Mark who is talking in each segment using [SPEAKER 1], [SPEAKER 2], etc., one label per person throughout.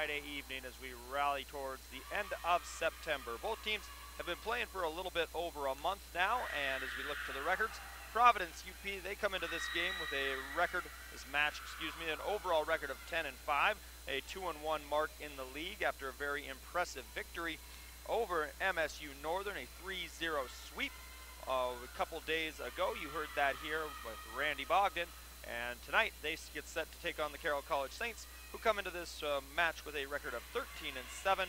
[SPEAKER 1] Friday evening as we rally towards the end of September. Both teams have been playing for a little bit over a month now, and as we look to the records, Providence UP, they come into this game with an overall record of 10-5, a 2-1 mark in the league after a very impressive victory over MSU Northern, a 3-0 sweep a couple days ago. You heard that here with Randy Bogdan, and tonight they get set to take on the Carroll College Saints, who come into this match with a record of 13-7,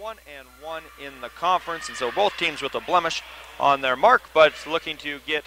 [SPEAKER 1] 1-1 in the conference, and so both teams with a blemish on their mark, but looking to get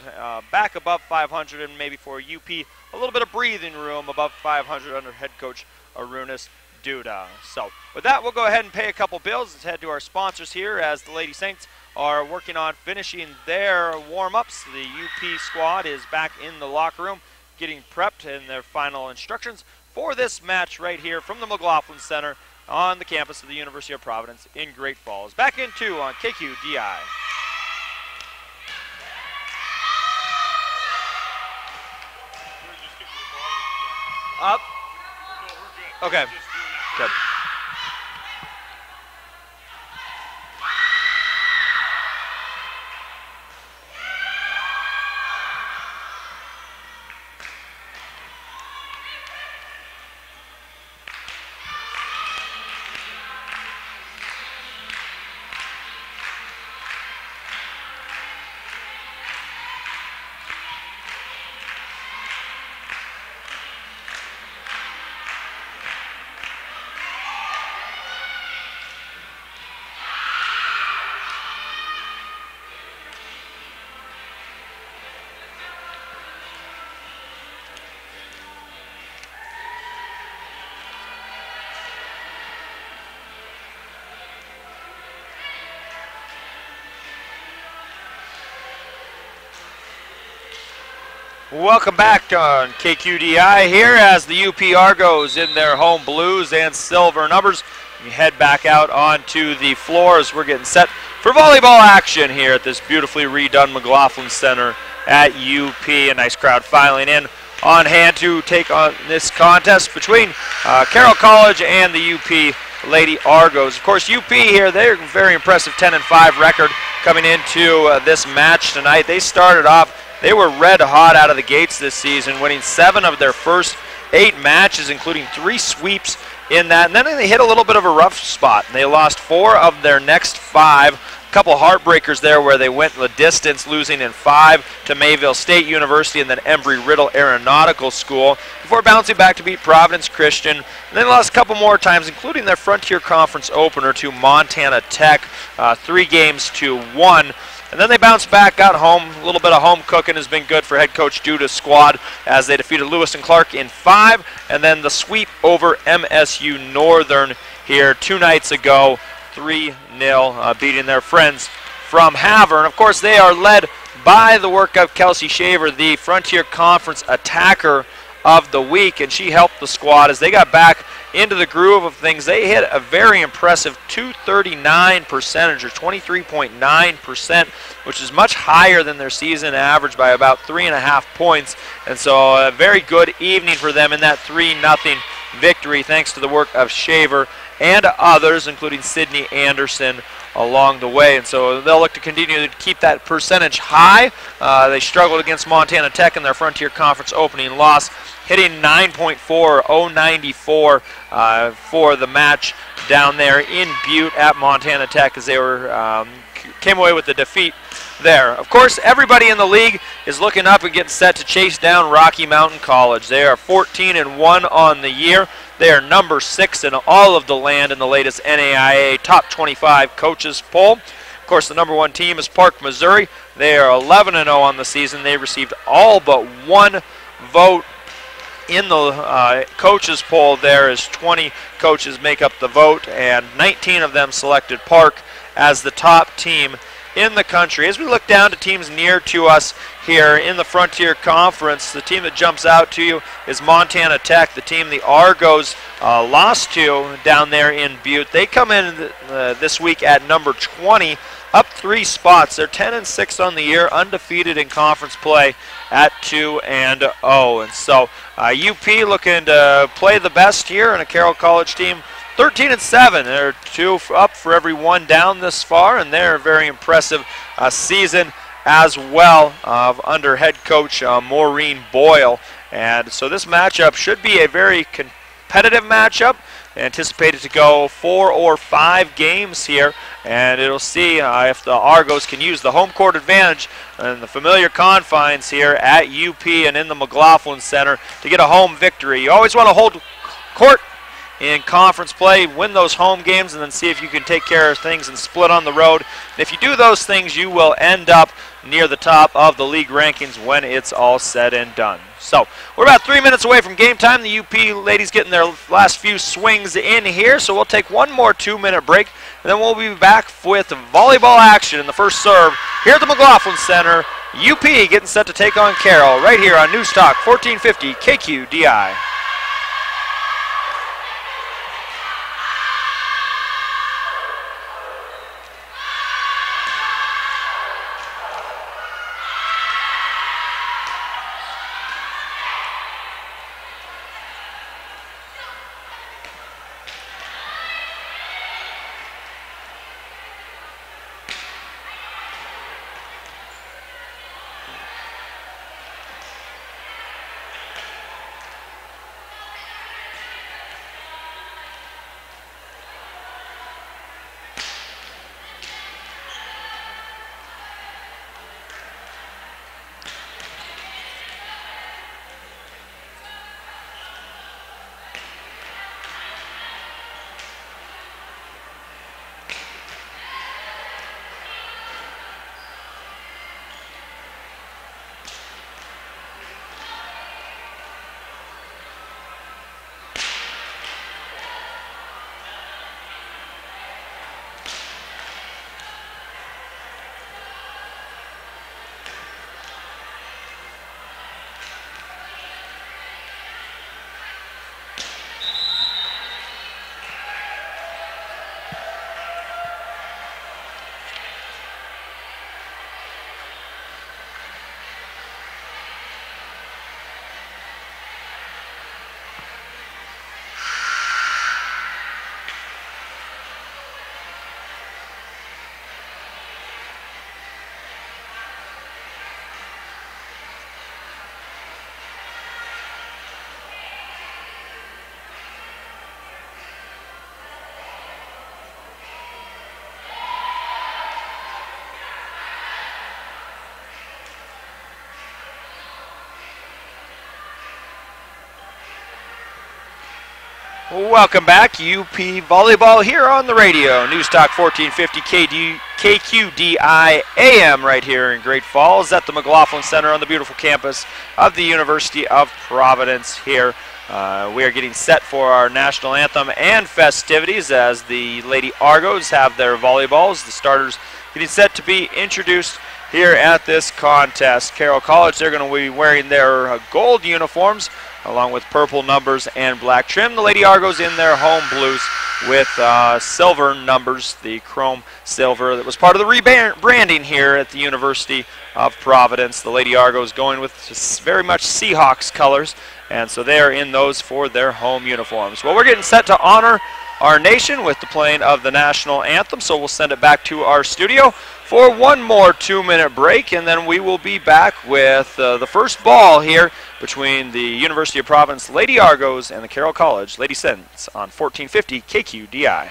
[SPEAKER 1] back above 500, and maybe for UP a little bit of breathing room above 500 under head coach Arunas Duda. So with that, we'll go ahead and pay a couple bills. Let's head to our sponsors here as the Lady Saints are working on finishing their warm-ups. The UP squad is back in the locker room getting prepped in their final instructions for this match right here from the McLaughlin Center on the campus of the University of Providence in Great Falls. Back in 2 on KQDI. Up. Okay. Good. Welcome back on KQDI here as the UP Argos in their home blues and silver numbers. We head back out onto the floor as we're getting set for volleyball action here at this beautifully redone McLaughlin Center at UP. A nice crowd filing in on hand to take on this contest between Carroll College and the UP Lady Argos. Of course, UP here, they're a very impressive 10-5 record coming into this match tonight. They started off, they were red hot out of the gates this season, winning 7 of their first 8 matches, including 3 sweeps in that. And then they hit a little bit of a rough spot. They lost 4 of their next 5. A couple heartbreakers there where they went the distance, losing in 5 to Mayville State University and then Embry-Riddle Aeronautical School, before bouncing back to beat Providence Christian. And then lost a couple more times, including their Frontier Conference opener to Montana Tech, 3-1. And then they bounced back, got home. A little bit of home cooking has been good for head coach Duda's squad as they defeated Lewis and Clark in 5. And then the sweep over MSU Northern here 2 nights ago, 3-0, beating their friends from Havre. And of course, they are led by the work of Kelsey Shaver, the Frontier Conference attacker of the week. And she helped the squad as they got back into the groove of things. They hit a very impressive .239 percentage, or 23.9%, which is much higher than their season average by about 3.5 points. And so a very good evening for them in that 3-0 victory, thanks to the work of Shaver and others, including Sydney Anderson, along the way. And so they'll look to continue to keep that percentage high. They struggled against Montana Tech in their Frontier Conference opening loss, hitting 9.4, 094 for the match down there in Butte at Montana Tech as they were came away with the defeat there. Of course, everybody in the league is looking up and getting set to chase down Rocky Mountain College. They are 14-1 on the year. They are number 6 in all of the land in the latest NAIA Top 25 Coaches poll. Of course, the number 1 team is Park, Missouri. They are 11-0 on the season. They received all but 1 vote in the coaches poll there, as 20 coaches make up the vote, and 19 of them selected Park as the top team in the country. As we look down to teams near to us here in the Frontier Conference, the team that jumps out to you is Montana Tech, the team the Argos lost to down there in Butte. They come in this week at number 20, up 3 spots. They're 10-6 on the year, undefeated in conference play at 2-0. And so UP looking to play the best here, and a Carroll College team 13-7. They're 2 up for every 1 down this far, and they're a very impressive season as well under head coach Maureen Boyle. And so this matchup should be a very competitive matchup. Anticipated to go 4 or 5 games here, and it'll see if the Argos can use the home court advantage and the familiar confines here at UP and in the McLaughlin Center to get a home victory. You always want to hold court in conference play, win those home games, and then see if you can take care of things and split on the road. And if you do those things, you will end up near the top of the league rankings when it's all said and done. So we're about 3 minutes away from game time. The UP ladies getting their last few swings in here, so we'll take one more 2-minute break, and then we'll be back with volleyball action in the first serve here at the McLaughlin Center. UP getting set to take on Carroll right here on News Talk 1450 KQDI. Welcome back, UP Volleyball here on the radio. News Talk 1450 KQDI AM right here in Great Falls at the McLaughlin Center on the beautiful campus of the University of Providence here. We are getting set for our national anthem and festivities as the Lady Argos have their volleyballs. The starters getting set to be introduced here at this contest. Carroll College, they're going to be wearing their gold uniforms along with purple numbers and black trim. The Lady Argos in their home blues with silver numbers, the chrome silver that was part of the rebranding here at the University of Providence. The Lady Argos going with very much Seahawks colors, and so they are in those for their home uniforms. Well, we're getting set to honor our nation with the playing of the national anthem, so we'll send it back to our studio for one more 2-minute break, and then we will be back with the first ball here between the University of Providence Lady Argos and the Carroll College Lady Sens on 1450 KQDI.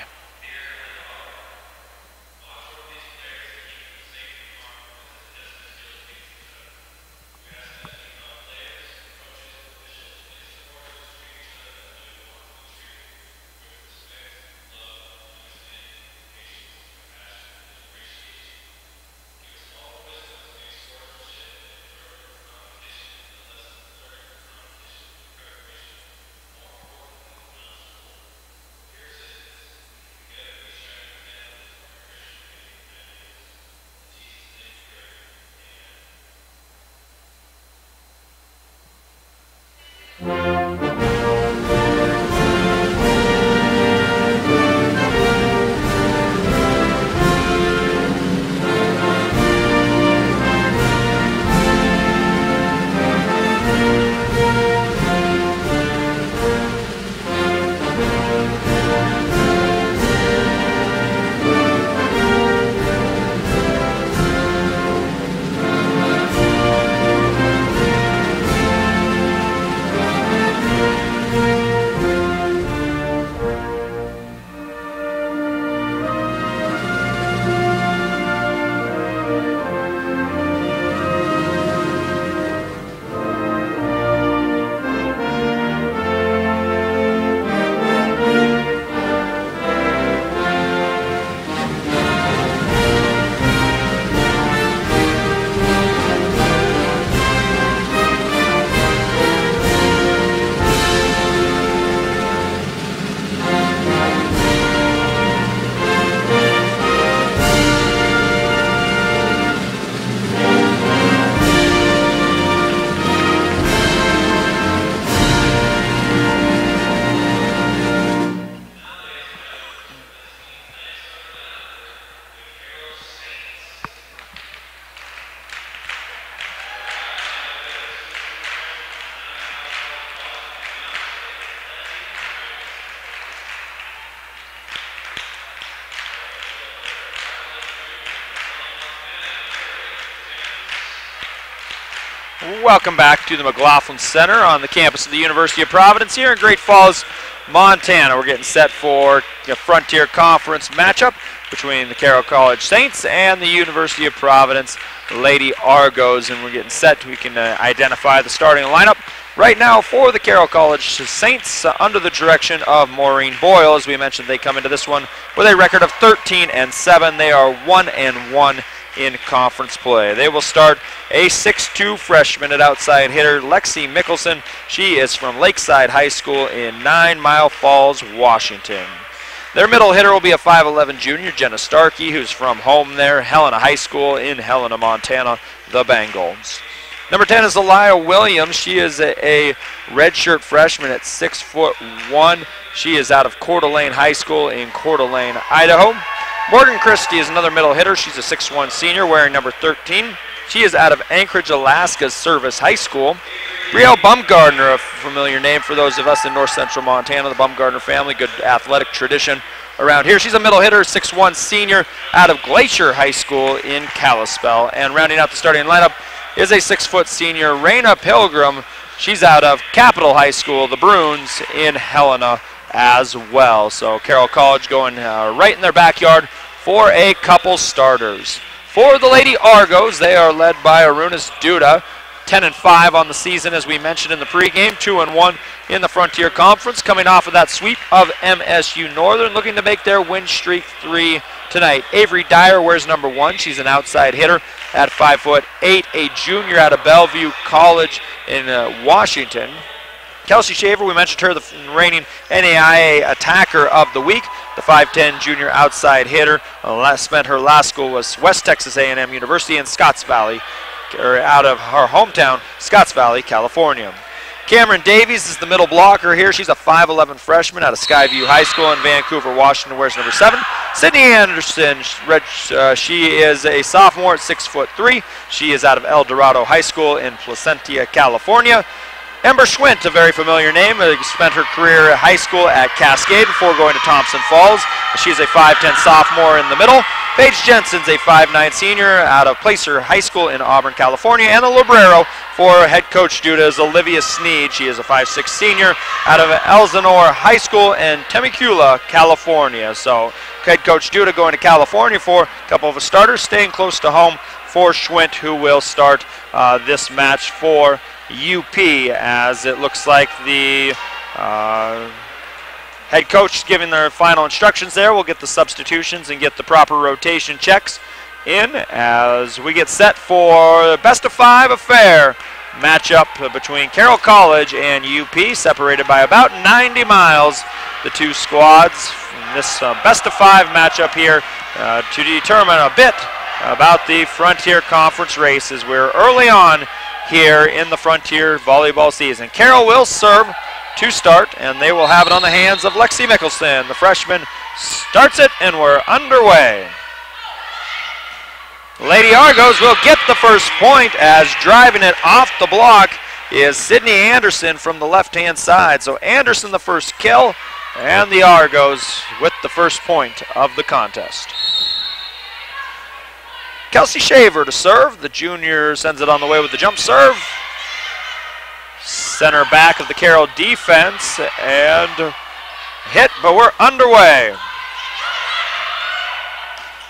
[SPEAKER 1] Welcome back to the McLaughlin Center on the campus of the University of Providence here in Great Falls, Montana. We're getting set for a Frontier Conference matchup between the Carroll College Saints and the University of Providence Lady Argos, and we're getting set. We can identify the starting lineup right now for the Carroll College Saints under the direction of Maureen Boyle. As we mentioned, they come into this one with a record of 13-7. They are 1-1 in conference play. They will start a 6'2" freshman at outside hitter, Lexi Mickelson. She is from Lakeside High School in 9 Mile Falls, Washington. Their middle hitter will be a 5'11" junior, Jenna Starkey, who's from home there, Helena High School in Helena, Montana, the Bengals. Number 10 is Elia Williams. She is a redshirt freshman at 6'1". She is out of Coeur d'Alene High School in Coeur d'Alene, Idaho. Morgan Christie is another middle hitter. She's a 6'1" senior wearing number 13. She is out of Anchorage, Alaska's Service High School. Brielle Bumgardner, a familiar name for those of us in north central Montana, the Bumgardner family, good athletic tradition around here. She's a middle hitter, 6'1" senior out of Glacier High School in Kalispell. And rounding out the starting lineup is a 6' senior, Raina Pilgrim. She's out of Capitol High School, the Bruins, in Helena as well. So Carroll College going right in their backyard for a couple starters. For the Lady Argos, they are led by Arunas Duda, 10-5 on the season, as we mentioned in the pregame, 2-1 in the Frontier Conference, coming off of that sweep of MSU Northern, looking to make their win streak 3 tonight. Avery Dyer wears number 1. She's an outside hitter at 5'8", a junior out of Bellevue College in Washington. Kelsey Shaver, we mentioned her, the reigning NAIA attacker of the week, the 5'10" junior outside hitter. Spent her last school was West Texas A&M University in Scotts Valley, or out of her hometown, Scotts Valley, California. Cameron Davies is the middle blocker here. She's a 5'11" freshman out of Skyview High School in Vancouver, Washington, wears number 7. Sydney Anderson, she is a sophomore at 6'3". She is out of El Dorado High School in Placentia, California. Ember Schwint, a very familiar name, spent her career at high school at Cascade before going to Thompson Falls. She's a 5'10" sophomore in the middle. Paige Jensen's a 5'9" senior out of Placer High School in Auburn, California. And the librero for head coach Duda is Olivia Sneed. She is a 5'6" senior out of Elsinore High School in Temecula, California. So head coach Duda going to California for a couple of starters, staying close to home for Schwint, who will start this match for UP, as it looks like the head coach giving their final instructions there. We'll get the substitutions and get the proper rotation checks in as we get set for the best of 5 affair matchup between Carroll College and UP, separated by about 90 miles, the two squads. In this best of 5 matchup here to determine a bit about the Frontier Conference races. We're early on here in the Frontier volleyball season. Carroll will serve to start, and they will have it on the hands of Lexi Mickelson. The freshman starts it, and we're underway. Lady Argos will get the first point, as driving it off the block is Sydney Anderson from the left-hand side. So Anderson the first kill, and the Argos with the first point of the contest. Kelsey Shaver to serve. The junior sends it on the way with the jump serve. Center back of the Carroll defense, and hit, but we're underway.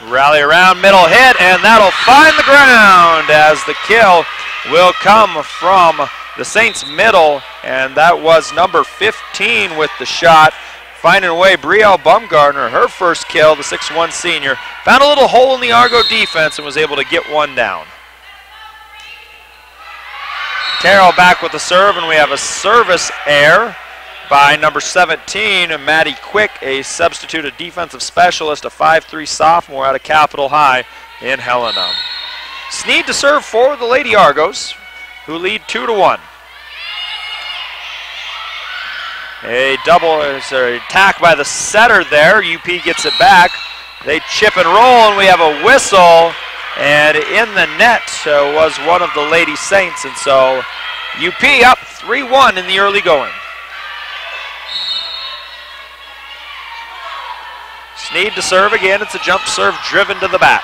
[SPEAKER 1] Rally around, middle hit, and that'll find the ground, as the kill will come from the Saints middle, and that was number 15 with the shot. Finding a way, Brielle Bumgardner, her first kill, the 6'1" senior, found a little hole in the Argo defense and was able to get one down. Carroll back with the serve, and we have a service error by number 17, Maddie Quick, a substituted defensive specialist, a 5'3" sophomore out of Capitol High in Helena. Sneed to serve for the Lady Argos, who lead 2-1. A double attack by the setter there. UP gets it back. They chip and roll, and we have a whistle. And in the net was one of the Lady Saints, and so UP up 3-1 in the early going. Sneed to serve again. It's a jump serve driven to the back.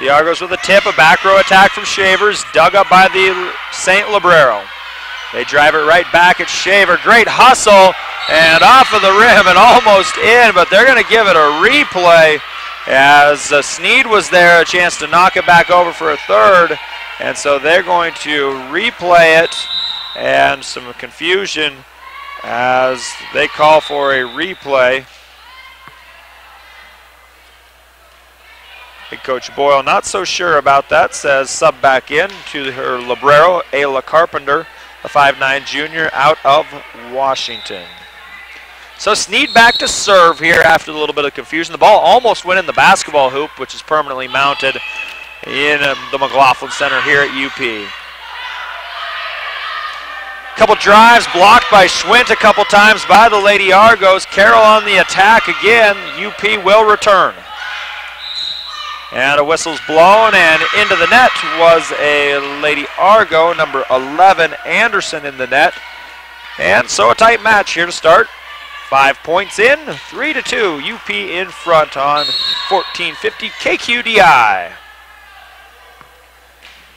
[SPEAKER 1] The Argos with a tip, a back row attack from Shavers, dug up by the St. Librero. They drive it right back at Shaver. Great hustle, and off of the rim and almost in, but they're going to give it a replay as Sneed was there, a chance to knock it back over for a third, and so they're going to replay it, and some confusion as they call for a replay. Head Coach Boyle not so sure about that, says sub back in to her Librero, Ayla Carpenter, a 5'9" junior out of Washington. So Sneed back to serve here after a little bit of confusion. The ball almost went in the basketball hoop, which is permanently mounted in the McLaughlin Center here at UP. Couple drives blocked by Schwint a couple times by the Lady Argos. Carroll on the attack again. UP will return. And a whistle's blown, and into the net was a Lady Argo, number 11, Anderson in the net. And so a tight match here to start. 5 points in, 3-2, UP in front on 1450 KQDI.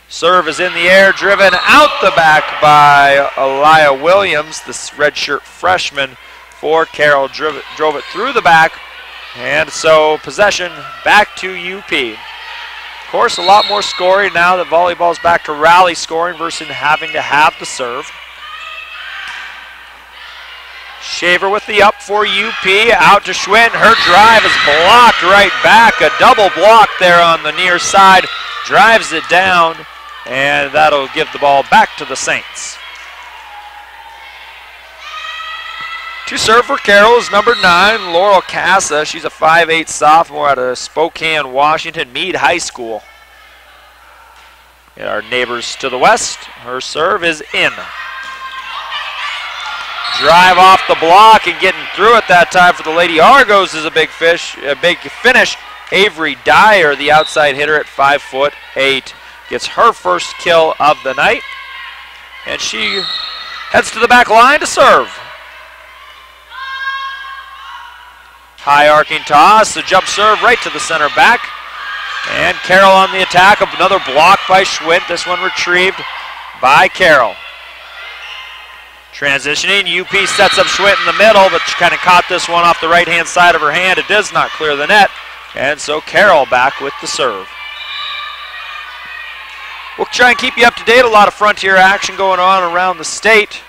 [SPEAKER 1] Serve is in the air, driven out the back by Elia Williams, the redshirt freshman for Carroll. Drove it through the back, and so possession back to UP. Of course, a lot more scoring now that volleyball's back to rally scoring versus having to have the serve. Shaver with the up for UP, out to Schwinn. Her drive is blocked right back. A double block there on the near side. Drives it down, and that'll give the ball back to the Saints. To serve for Carroll is number 9, Laurel Casa. She's a 5'8" sophomore out of Spokane, Washington, Meade High School. And our neighbors to the west, her serve is in. Drive off the block and getting through it that time for the Lady Argos is a big finish. Avery Dyer, the outside hitter at 5'8", gets her first kill of the night. And she heads to the back line to serve. High arcing toss, a jump serve right to the center back. And Carroll on the attack, another block by Schwint. This one retrieved by Carroll. Transitioning, UP sets up Schwint in the middle, but she kind of caught this one off the right-hand side of her hand. It does not clear the net, and so Carroll back with the serve. We'll try and keep you up to date. A lot of Frontier action going on around the state.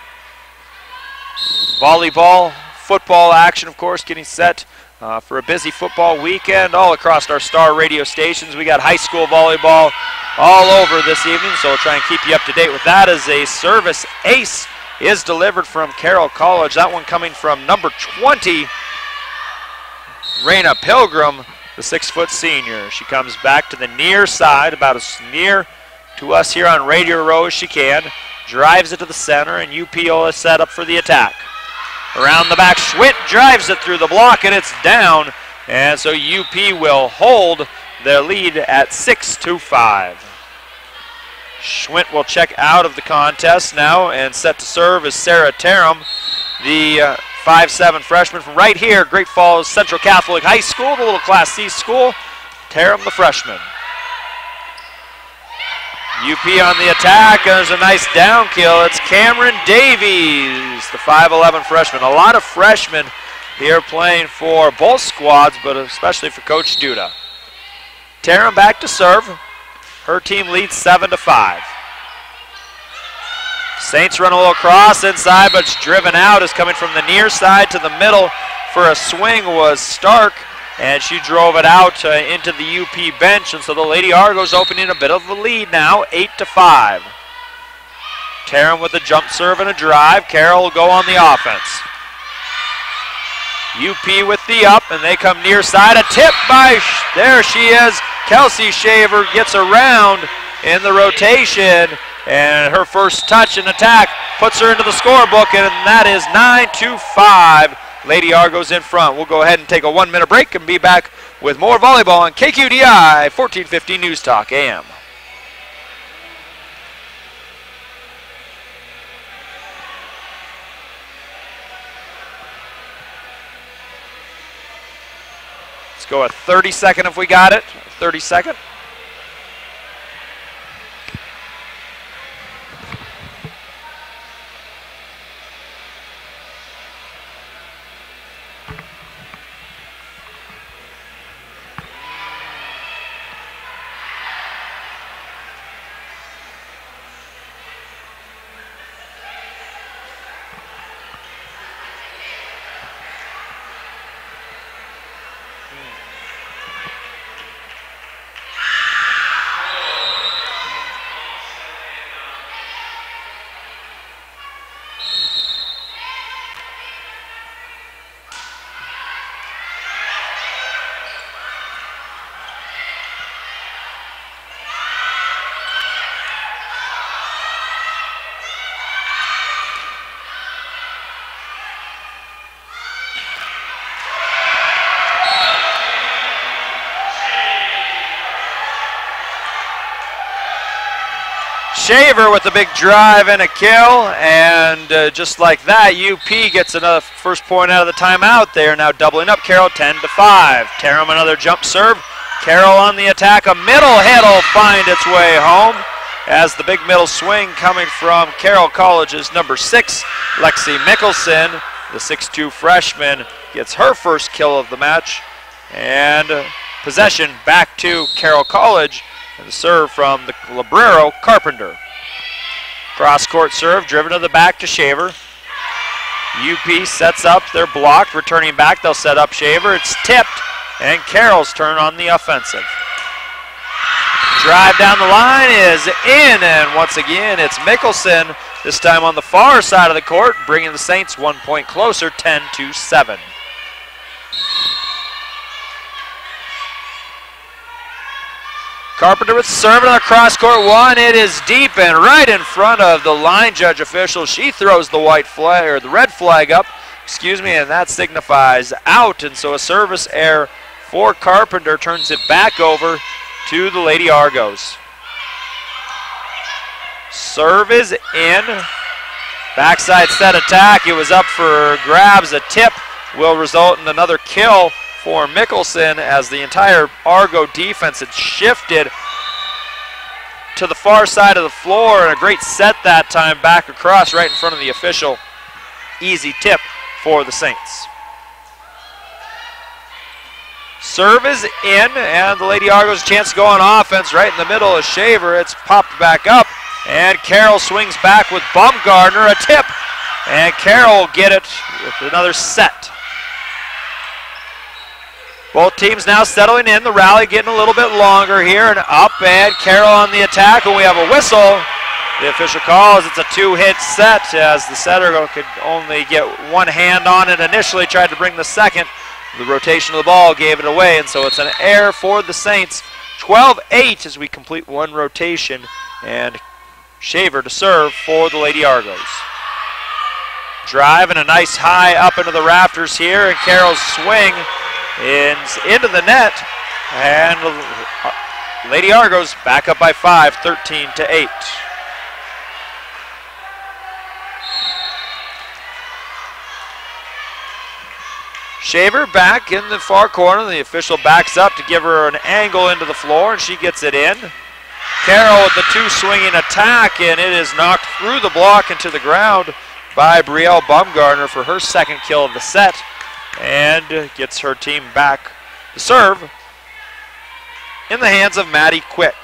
[SPEAKER 1] Volleyball, football action, of course, getting set for a busy football weekend all across our star radio stations. We got high school volleyball all over this evening, so we'll try and keep you up to date with that. As a service ace is delivered from Carroll College. That one coming from number 20, Raina Pilgrim, the 6-foot senior. She comes back to the near side, about as near to us here on Radio Row as she can. Drives it to the center, and UP is set up for the attack. Around the back, Schwint drives it through the block, and it's down. And so UP will hold their lead at 6-5. Schwint will check out of the contest now, and set to serve is Sarah Tarum, the 5'7" freshman from right here, Great Falls Central Catholic High School, the little Class C school. Tarum, the freshman. UP on the attack, and there's a nice down kill. It's Cameron Davies, the 5'11" freshman. A lot of freshmen here playing for both squads, but especially for Coach Duda. Tarum back to serve. Her team leads 7-5. Saints run a little cross inside, but it's driven out. Is coming from the near side to the middle for a swing was Stark, and she drove it out into the UP bench, and so the Lady Argos opening a bit of a lead now, 8-5. Tarum with a jump serve and a drive. Carroll will go on the offense. UP with the up, and they come near side. A tip by, there she is. Kelsey Shaver gets around in the rotation, and her first touch and attack puts her into the scorebook, and that is 9-5. Lady Argos in front. We'll go ahead and take a 1-minute break and be back with more volleyball on KQDI 1450 News Talk AM. Let's go a 30-second if we got it. 30-second. Shaver with a big drive and a kill, and just like that, UP gets another first point out of the timeout. They are now doubling up Carroll 10-5. Tarum another jump serve. Carroll on the attack. A middle hit will find its way home as the big middle swing coming from Carroll College's number 6, Lexi Mickelson, the 6'2 freshman, gets her first kill of the match. And possession back to Carroll College. And the serve from the Librero Carpenter. Cross-court serve, driven to the back to Shaver. UP sets up, they're blocked, returning back, they'll set up Shaver. It's tipped, and Carroll's turn on the offensive. Drive down the line is in, and once again, it's Mickelson, this time on the far side of the court, bringing the Saints 1 point closer, 10-7. Carpenter with the serve on the cross-court one. It is deep and right in front of the line judge official. She throws the white flag, or the red flag up, and that signifies out. And so a service error for Carpenter turns it back over to the Lady Argos. Serve is in. Backside set attack. It was up for grabs. A tip will result in another kill for Mickelson as the entire Argo defense had shifted to the far side of the floor, and a great set that time back across right in front of the official. Easy tip for the Saints. Serve is in, and the Lady Argos a chance to go on offense right in the middle of Shaver. It's popped back up, and Carroll swings back with Baumgartner, a tip, and Carroll will get it with another set. Both teams now settling in, the rally getting a little bit longer here, and up, and Carroll on the attack, and we have a whistle. The official calls it's a two-hit set, as the setter could only get one hand on it initially, tried to bring the second. The rotation of the ball gave it away, and so it's an error for the Saints. 12-8 as we complete one rotation, and Shaver to serve for the Lady Argos. Drive and a nice high up into the rafters here, and Carroll's swing is into the net, and Lady Argos back up by 5, 13-8. Shaver back in the far corner. The official backs up to give her an angle into the floor, and she gets it in. Carroll with the two swinging attack, and it is knocked through the block into the ground by Brielle Baumgartner for her second kill of the set, and gets her team back. The serve in the hands of Maddie Quick.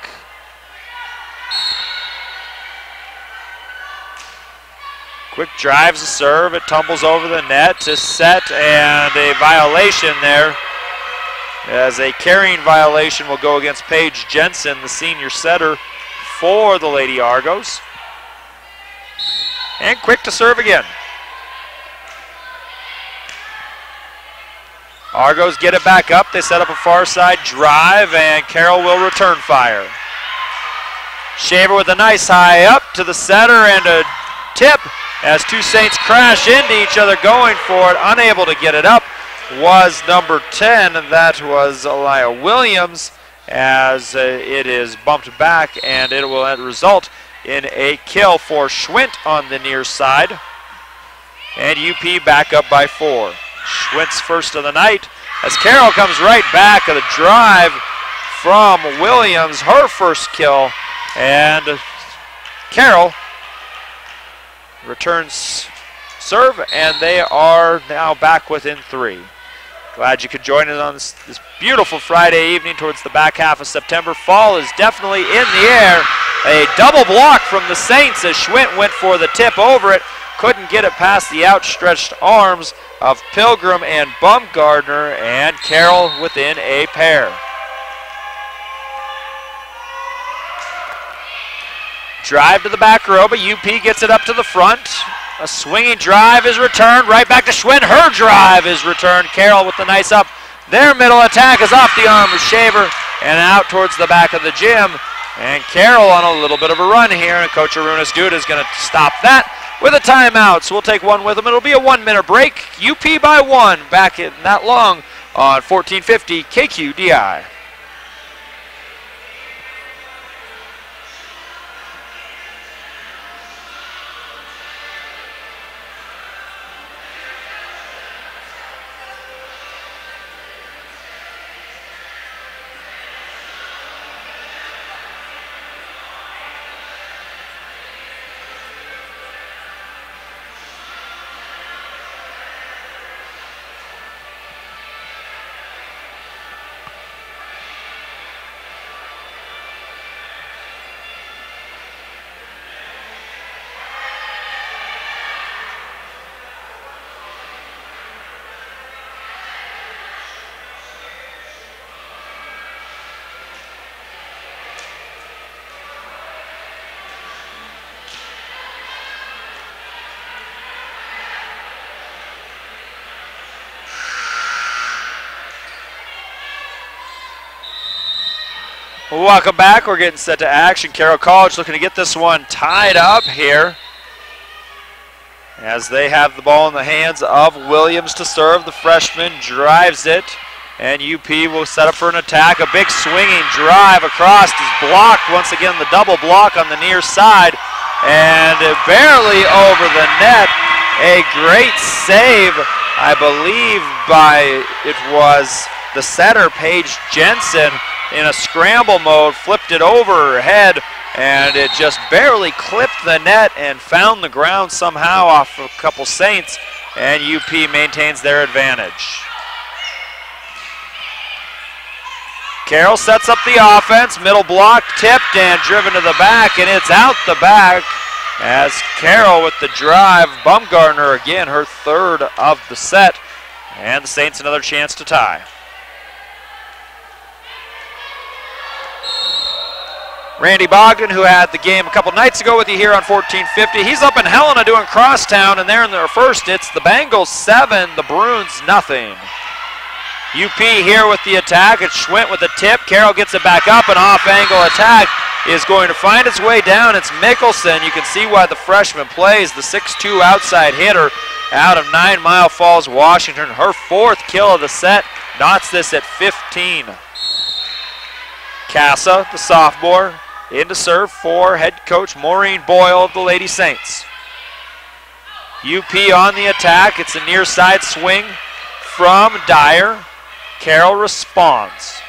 [SPEAKER 1] Quick drives the serve, it tumbles over the net to set, and a violation there, as a carrying violation will go against Paige Jensen, the senior setter for the Lady Argos. And Quick to serve again. Argos get it back up, they set up a far side drive, and Carroll will return fire. Shaver with a nice high up to the center, and a tip as two Saints crash into each other going for it. Unable to get it up was number 10, and that was Elia Williams, as it is bumped back, and it will result in a kill for Schwint on the near side. And UP back up by 4. Schwint's first of the night, as Carroll comes right back at a drive from Williams, her first kill, and Carroll returns serve, and they are now back within 3. Glad you could join us on this beautiful Friday evening towards the back half of September. Fall is definitely in the air. A double block from the Saints as Schwint went for the tip over it. Couldn't get it past the outstretched arms of Pilgrim and Baumgartner, and Carroll within a pair. Drive to the back row, but UP gets it up to the front. A swinging drive is returned, right back to Schwinn. Her drive is returned. Carroll with the nice up. Their middle attack is off the arm of Shaver and out towards the back of the gym. And Carroll on a little bit of a run here, and Coach Arunas Duda is going to stop that with a timeout. So we'll take one with them. It'll be a 1-minute break. UP by 1, back in that long on 1450 KQDI. Welcome back. We're getting set to action. Carroll College looking to get this one tied up here as they have the ball in the hands of Williams to serve. The freshman drives it, and UP will set up for an attack. A big swinging drive across is blocked. Once again, the double block on the near side, and barely over the net. A great save, I believe, it was the setter, Paige Jensen, in a scramble mode, flipped it over her head, and it just barely clipped the net and found the ground somehow off a couple Saints, and UP maintains their advantage. Carroll sets up the offense, middle block tipped and driven to the back, and it's out the back as Carroll with the drive. Bumgarner again, her third of the set, and the Saints another chance to tie. Randy Bogdan, who had the game a couple nights ago with you here on 1450, he's up in Helena doing crosstown, and there in their first, it's the Bengals 7, the Bruins nothing. UP here with the attack. It's Schwint with the tip. Carroll gets it back up. An off-angle attack is going to find its way down. It's Mickelson. You can see why the freshman plays. The 6'2" outside hitter out of 9 Mile Falls, Washington. Her 4th kill of the set. Knots this at 15. Casa, the sophomore, in to serve for head coach Maureen Boyle of the Lady Saints. UP on the attack. It's a near side swing from Dyer. Carroll responds.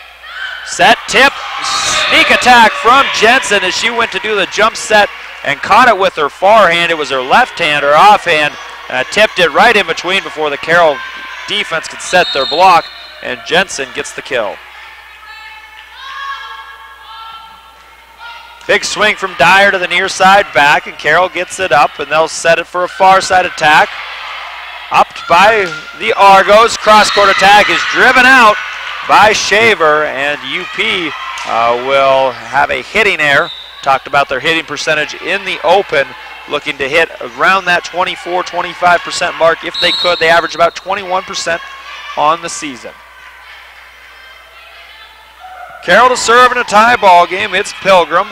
[SPEAKER 1] Set, tip, sneak attack from Jensen as she went to do the jump set and caught it with her forehand. It was her left hand, her offhand, tipped it right in between before the Carroll defense could set their block, and Jensen gets the kill. Big swing from Dyer to the near side back, and Carroll gets it up, and they'll set it for a far side attack. Upped by the Argos. Cross-court attack is driven out by Shaver, and UP will have a hitting error. Talked about their hitting percentage in the open, looking to hit around that 24-25% mark if they could. They average about 21% on the season. Carroll to serve in a tie ball game. It's Pilgrim.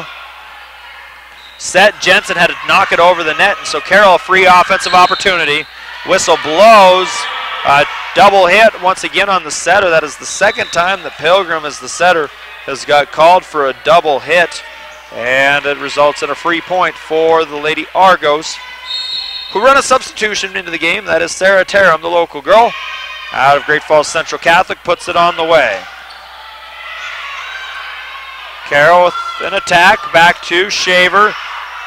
[SPEAKER 1] Set, Jensen had to knock it over the net, and so Carroll a free offensive opportunity. Whistle blows, a double hit once again on the setter. That is the second time that Pilgrim, as the setter, has got called for a double hit, and it results in a free point for the Lady Argos, who run a substitution into the game. That is Sarah Tarum, the local girl, out of Great Falls Central Catholic, puts it on the way. Carroll with an attack, back to Shaver.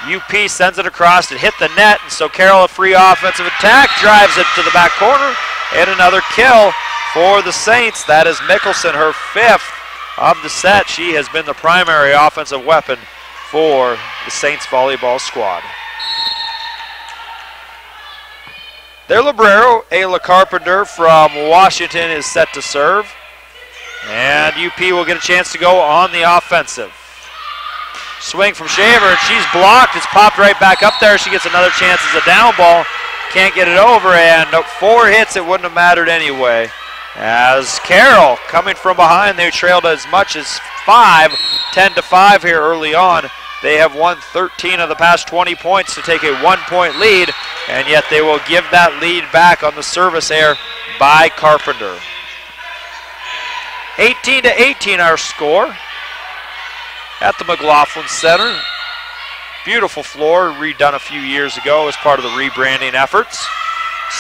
[SPEAKER 1] UP sends it across, it hit the net, and so Carroll a free offensive attack, drives it to the back corner, and another kill for the Saints. That is Mickelson, her 5th of the set. She has been the primary offensive weapon for the Saints volleyball squad. Their librero, Ayla Carpenter from Washington, is set to serve, and UP will get a chance to go on the offensive. Swing from Shaver, and she's blocked. It's popped right back up there. She gets another chance as a down ball. Can't get it over, and 4 hits, it wouldn't have mattered anyway. As Carroll coming from behind, they trailed as much as 5, 10-5 here early on. They have won 13 of the past 20 points to take a 1-point lead, and yet they will give that lead back on the service error by Carpenter. 18-18 our score at the McLaughlin Center. Beautiful floor, redone a few years ago as part of the rebranding efforts.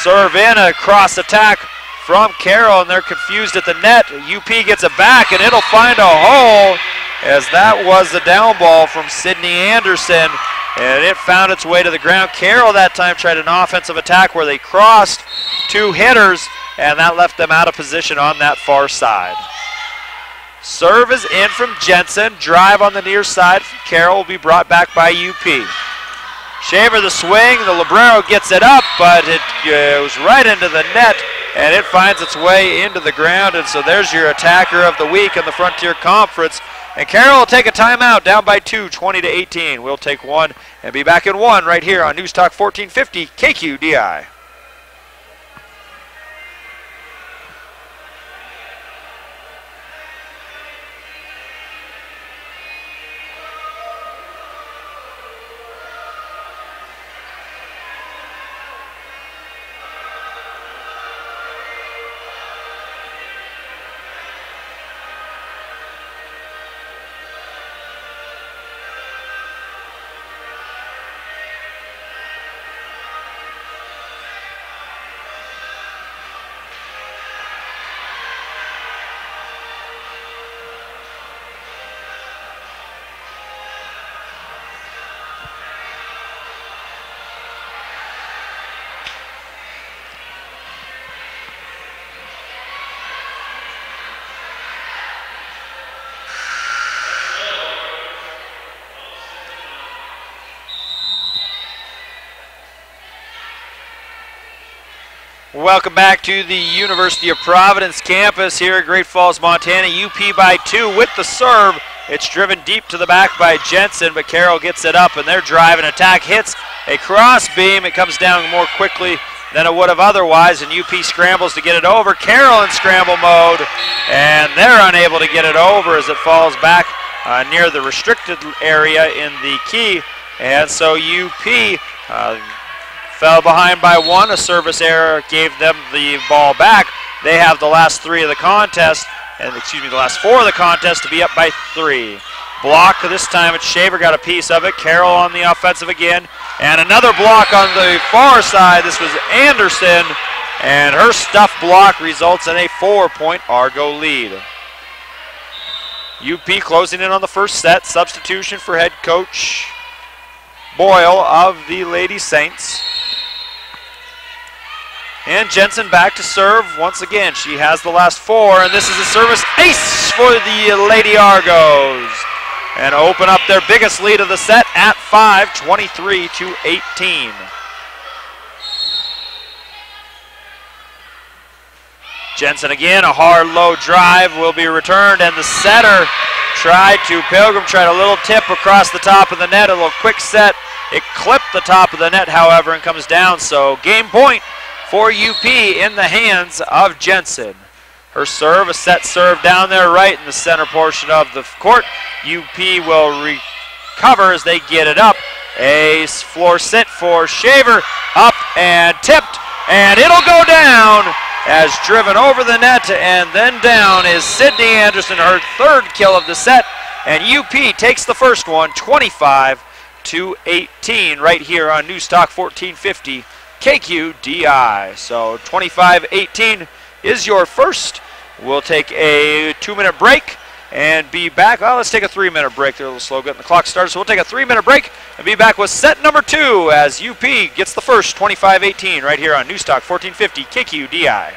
[SPEAKER 1] Serve in, a cross attack from Carroll, and they're confused at the net. UP gets it back, and it'll find a hole, as that was the down ball from Sydney Anderson, and it found its way to the ground. Carroll that time tried an offensive attack where they crossed 2 hitters, and that left them out of position on that far side. Serve is in from Jensen. Drive on the near side from Carroll will be brought back by UP. Shaver the swing. The librero gets it up, but it goes right into the net, and it finds its way into the ground. And so there's your attacker of the week in the Frontier Conference. And Carroll will take a timeout, down by 2, 20-18. We'll take one and be back in one right here on News Talk 1450 KQDI. Welcome back to the University of Providence campus here at Great Falls, Montana. UP by 2 with the serve. It's driven deep to the back by Jensen, but Carroll gets it up, and their drive and attack hits a cross beam. It comes down more quickly than it would have otherwise, and UP scrambles to get it over. Carroll in scramble mode, and they're unable to get it over as it falls back near the restricted area in the key. And so UP fell behind by 1. A service error gave them the ball back. They have the last 3 of the contest, and the last 4 of the contest to be up by 3. Block this time, it's Shaver got a piece of it. Carroll on the offensive again, and another block on the far side. This was Anderson, and her stuff block results in a 4-point Argo lead. UP closing in on the first set. Substitution for head coach Boyle of the Lady Saints. And Jensen back to serve once again. She has the last 4, and this is a service ace for the Lady Argos. And open up their biggest lead of the set at 5, 23-18. Jensen again, a hard low drive will be returned, and the setter Pilgrim tried a little tip across the top of the net, a little quick set. It clipped the top of the net, however, and comes down. So game point for UP in the hands of Jensen. Her serve, a set serve down there right in the center portion of the court. UP will recover as they get it up. A floor sit for Shaver, up and tipped, and it'll go down as driven over the net and then down is Sydney Anderson, her 3rd kill of the set, and UP takes the first one, 25-18, right here on News Talk 1450 KQDI. So 25-18 is your first. We'll take a 2-minute break and be back. Well, let's take a 3-minute break. They're a little slow getting the clock started, so we'll take a 3-minute break and be back with set number 2 as UP gets the first, 25-18, right here on News Talk 1450 KQDI.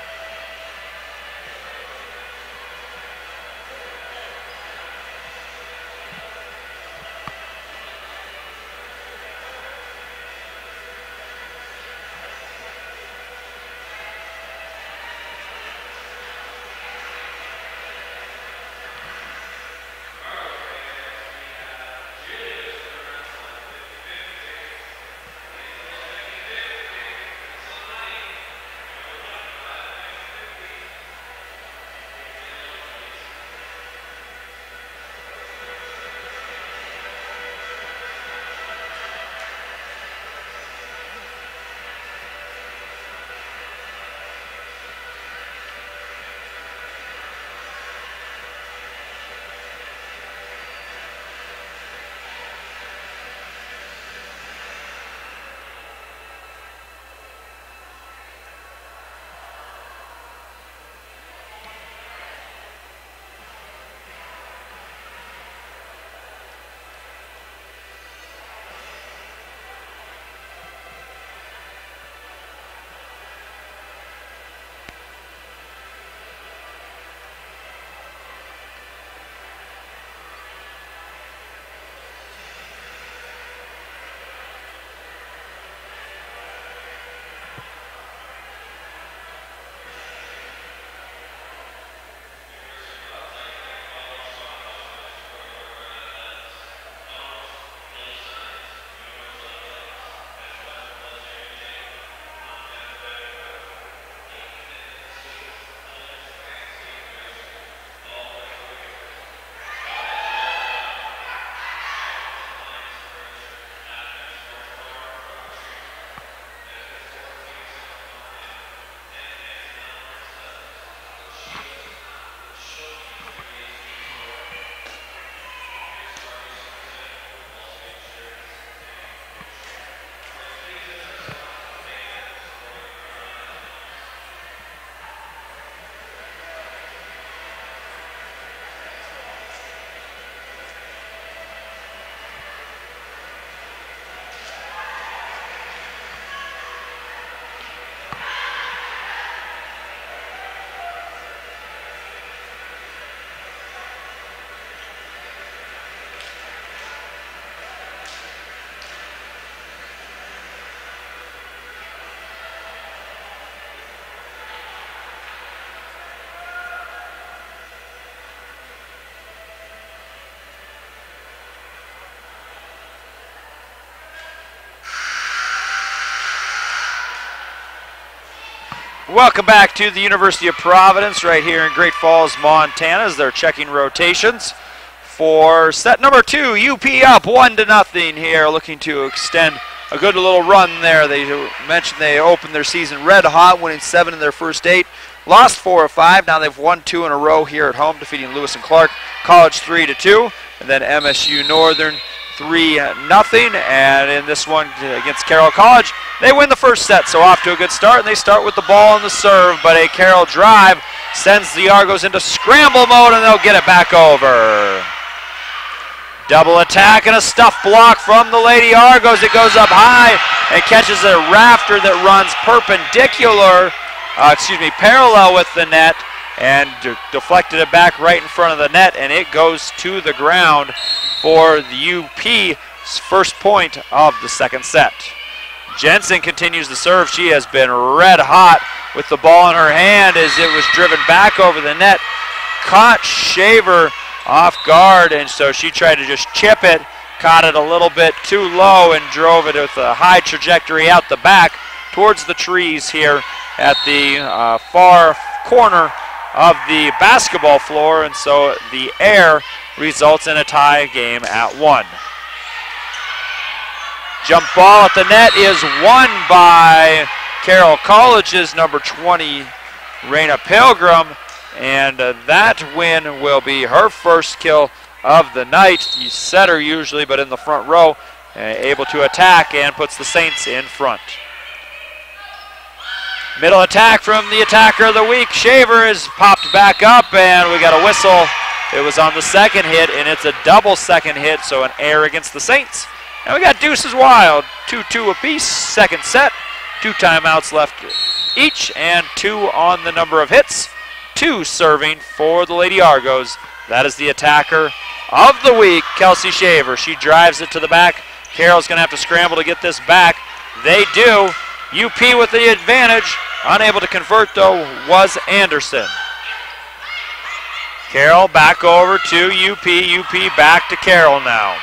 [SPEAKER 1] Welcome back to the University of Providence right here in Great Falls, Montana, as they're checking rotations for set number 2. UP up 1-0 here, looking to extend a good little run there. They mentioned they opened their season red hot, winning 7 in their first 8. Lost 4 of 5. Now they've won 2 in a row here at home, defeating Lewis and Clark College 3-2, and then MSU Northern 3-0. And in this one against Carroll College, they win the first set, so off to a good start, and they start with the ball on the serve, but a Carroll drive sends the Argos into scramble mode, and they'll get it back over. Double attack and a stuff block from the Lady Argos. It goes up high and catches a rafter that runs parallel with the net, and deflected it back right in front of the net, and it goes to the ground for the UP's first point of the second set. Jensen continues to serve. She has been red hot with the ball in her hand as it was driven back over the net. Caught Shaver off guard, and so she tried to just chip it, caught it a little bit too low and drove it with a high trajectory out the back towards the trees here at the far corner of the basketball floor, and so the air results in a tie game at 1. Jump ball at the net is won by Carroll College's number 20, Raina Pilgrim, and that win will be her first kill of the night. You setter usually, but in the front row, able to attack and puts the Saints in front. Middle attack from the attacker of the week. Shaver is popped back up, and we got a whistle. It was on the second hit, and it's a double second hit, so an error against the Saints. And we got deuces wild, 2-2 apiece, second set. 2 timeouts left each, and 2 on the number of hits. 2 serving for the Lady Argos. That is the attacker of the week, Kelsey Shaver. She drives it to the back. Carroll's going to have to scramble to get this back. They do. UP with the advantage. Unable to convert, though, was Anderson. Carroll back over to UP. UP back to Carroll now.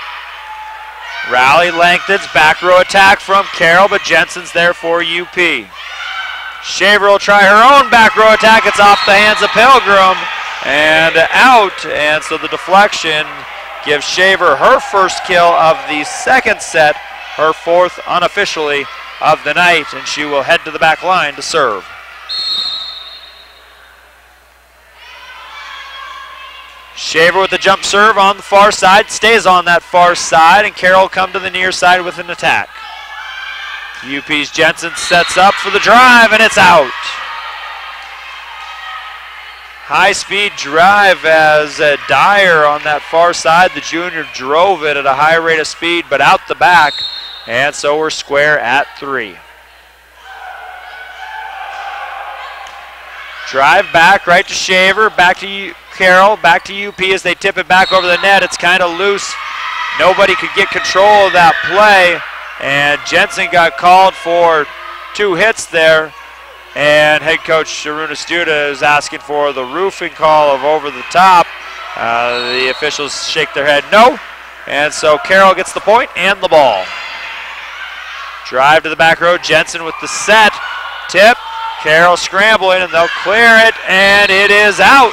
[SPEAKER 1] Rally lengthens, back row attack from Carroll, but Jensen's there for UP. Shaver will try her own back row attack. It's off the hands of Pilgrim and out. And so the deflection gives Shaver her first kill of the second set, her 4th unofficially of the night, and she will head to the back line to serve. Shaver with the jump serve on the far side, stays on that far side, and Carroll come to the near side with an attack. UP's Jensen sets up for the drive, and it's out. High-speed drive as Dyer on that far side, the junior, drove it at a high rate of speed, but out the back, and so we're square at 3. Drive back right to Shaver, back to Carroll, back to UP as they tip it back over the net. It's kind of loose. Nobody could get control of that play, and Jensen got called for 2 hits there, and head coach Sharuna Studa is asking for the roofing call of over the top. The officials shake their head no, and so Carroll gets the point and the ball. Drive to the back row, Jensen with the set, tip, Carroll scrambling, and they'll clear it, and it is out.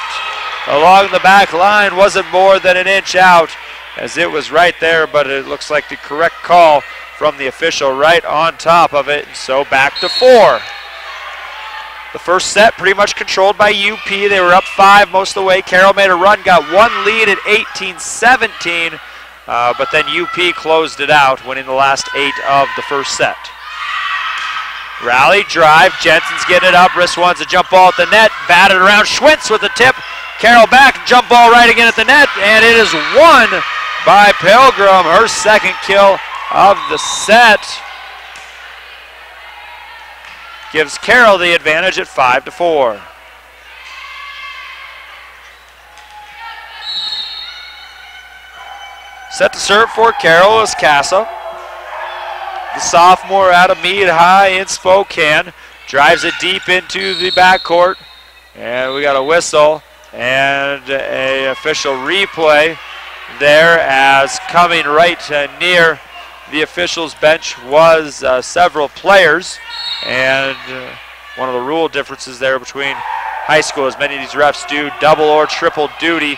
[SPEAKER 1] Along the back line, wasn't more than an inch out, as it was right there, but it looks like the correct call from the official right on top of it, so back to 4. The first set pretty much controlled by UP. They were up 5 most of the way. Carroll made a run, got 1 lead at 18-17, but then UP closed it out, winning the last 8 of the first set. Rally, drive, Jensen's getting it up, wrist one's a jump ball at the net, batted around, Schwintz with the tip, Carroll back, jump ball right again at the net, and it is won by Pilgrim, her second kill of the set. Gives Carroll the advantage at 5-4. Set to serve for Carroll is Casa. The sophomore out of Meade High in Spokane. Drives it deep into the backcourt. And we got a whistle and an official replay there, as coming right near the officials' bench was several players. And One of the rule differences there between high school, as many of these refs do double or triple duty,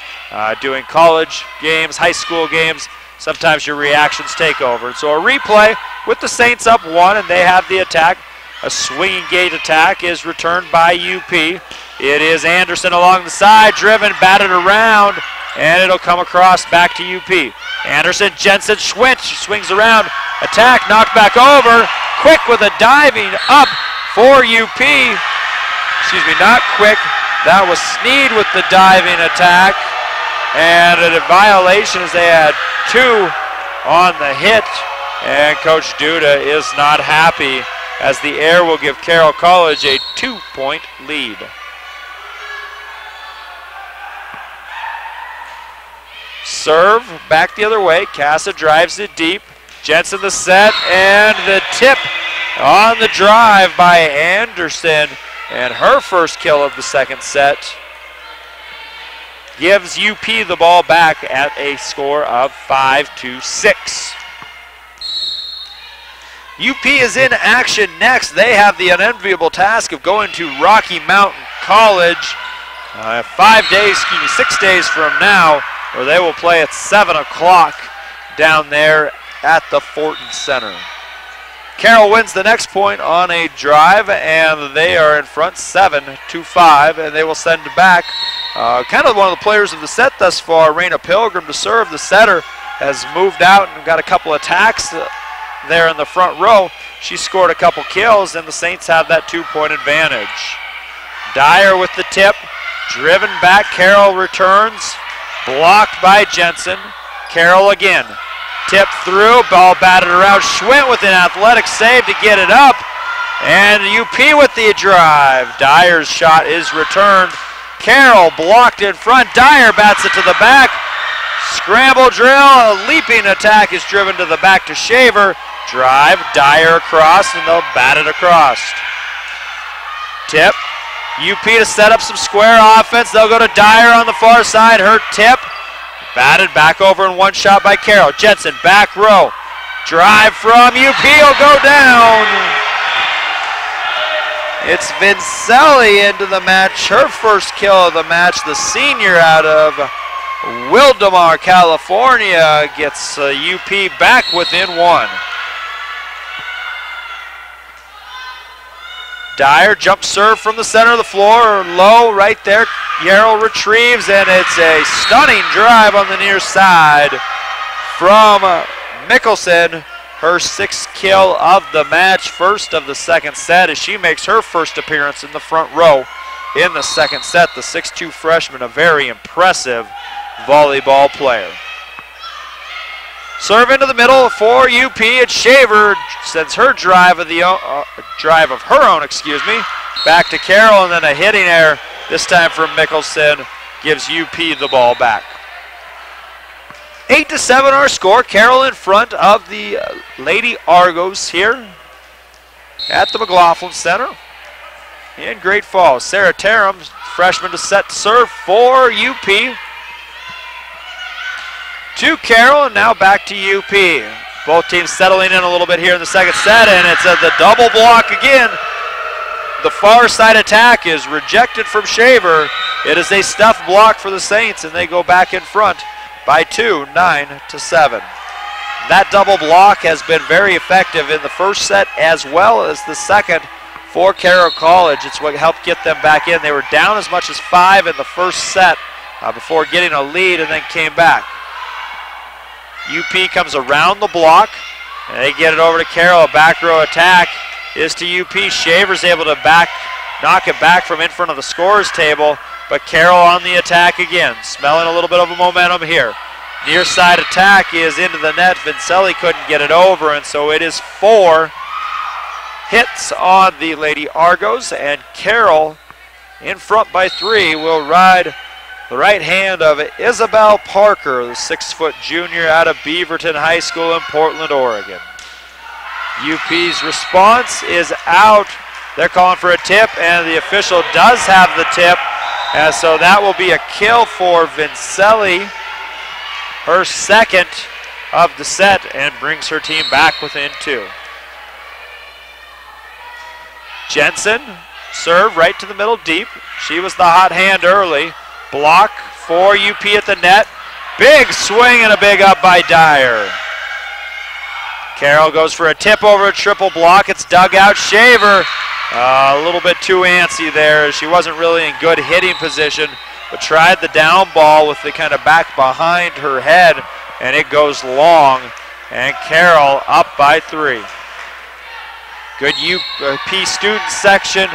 [SPEAKER 1] doing college games, high school games. Sometimes your reactions take over. So a replay with the Saints up 1, and they have the attack. A swinging gate attack is returned by UP. It is Anderson along the side, driven, batted around, and it'll come across back to UP. Anderson, Jensen, switch, swings around, attack, knocked back over. Quick with a diving up for UP. Excuse me, not Quick. That was Sneed with the diving attack. And a violation as they had 2 on the hit. And Coach Duda is not happy, as the error will give Carroll College a 2-point lead. Serve back the other way. Casa drives it deep. Jensen the set, and the tip on the drive by Anderson, and her first kill of the second set gives UP the ball back at a score of 5-6. UP is in action next. They have the unenviable task of going to Rocky Mountain College 6 days from now, where they will play at 7 o'clock down there at the Fortin Center. Carroll wins the next point on a drive, and they are in front 7-5, and they will send back kind of one of the players of the set thus far, Raina Pilgrim, to serve. The setter has moved out and got a couple attacks there in the front row. She scored a couple kills, and the Saints have that 2-point advantage. Dyer with the tip, driven back. Carroll returns, blocked by Jensen. Carroll again. Tip through, ball batted around. Schwint with an athletic save to get it up. And UP with the drive. Dyer's shot is returned. Carroll blocked in front. Dyer bats it to the back. Scramble drill, a leaping attack is driven to the back to Shaver. Drive, Dyer across, and they'll bat it across. Tip, UP to set up some square offense. They'll go to Dyer on the far side. Her tip, batted back over in one shot by Carroll. Jensen, back row. Drive from UP will go down. It's Vincelli into the match. Her first kill of the match. The senior out of Wildemar, California, gets UP back within 1. Dyer jump serve from the center of the floor, low right there. Yarrow retrieves, and it's a stunning drive on the near side from Mickelson. Her 6th kill of the match, first of the second set, as she makes her first appearance in the front row in the second set. The 6'2" freshman, a very impressive volleyball player. Serve into the middle for UP. It's Shaver sends her drive of her own, back to Carroll, and then a hitting error this time from Mickelson gives UP the ball back. 8-7 our score. Carroll in front of the Lady Argos here at the McLaughlin Center in Great Falls. Sarah Tarum, freshman, to set serve for UP. To Carroll, and now back to UP. Both teams settling in a little bit here in the second set, and it's the double block again. The far side attack is rejected from Shaver. It is a stuffed block for the Saints, and they go back in front by 2, 9-7. That double block has been very effective in the first set as well as the second for Carroll College. It's what helped get them back in. They were down as much as 5 in the first set before getting a lead and then came back. UP comes around the block, and they get it over to Carroll. A back row attack is to UP. Shaver's able to knock it back from in front of the scorer's table, but Carroll on the attack again, smelling a little bit of a momentum here. Near side attack is into the net. Vincelli couldn't get it over, and so it is 4 hits on the Lady Argos, and Carroll in front by 3 will ride the right hand of Isabel Parker, the 6-foot junior out of Beaverton High School in Portland, Oregon. UP's response is out. They're calling for a tip, and the official does have the tip, and so that will be a kill for Vincelli, her 2nd of the set, and brings her team back within 2. Jensen Serve right to the middle deep. She was the hot hand early. Block for UP at the net. Big swing and a big up by Dyer. Carroll goes for a tip over a triple block. It's dug out. Shaver a little bit too antsy there. She wasn't really in good hitting position, but tried the down ball with the kind of back behind her head, and it goes long. And Carroll up by 3. Good UP student section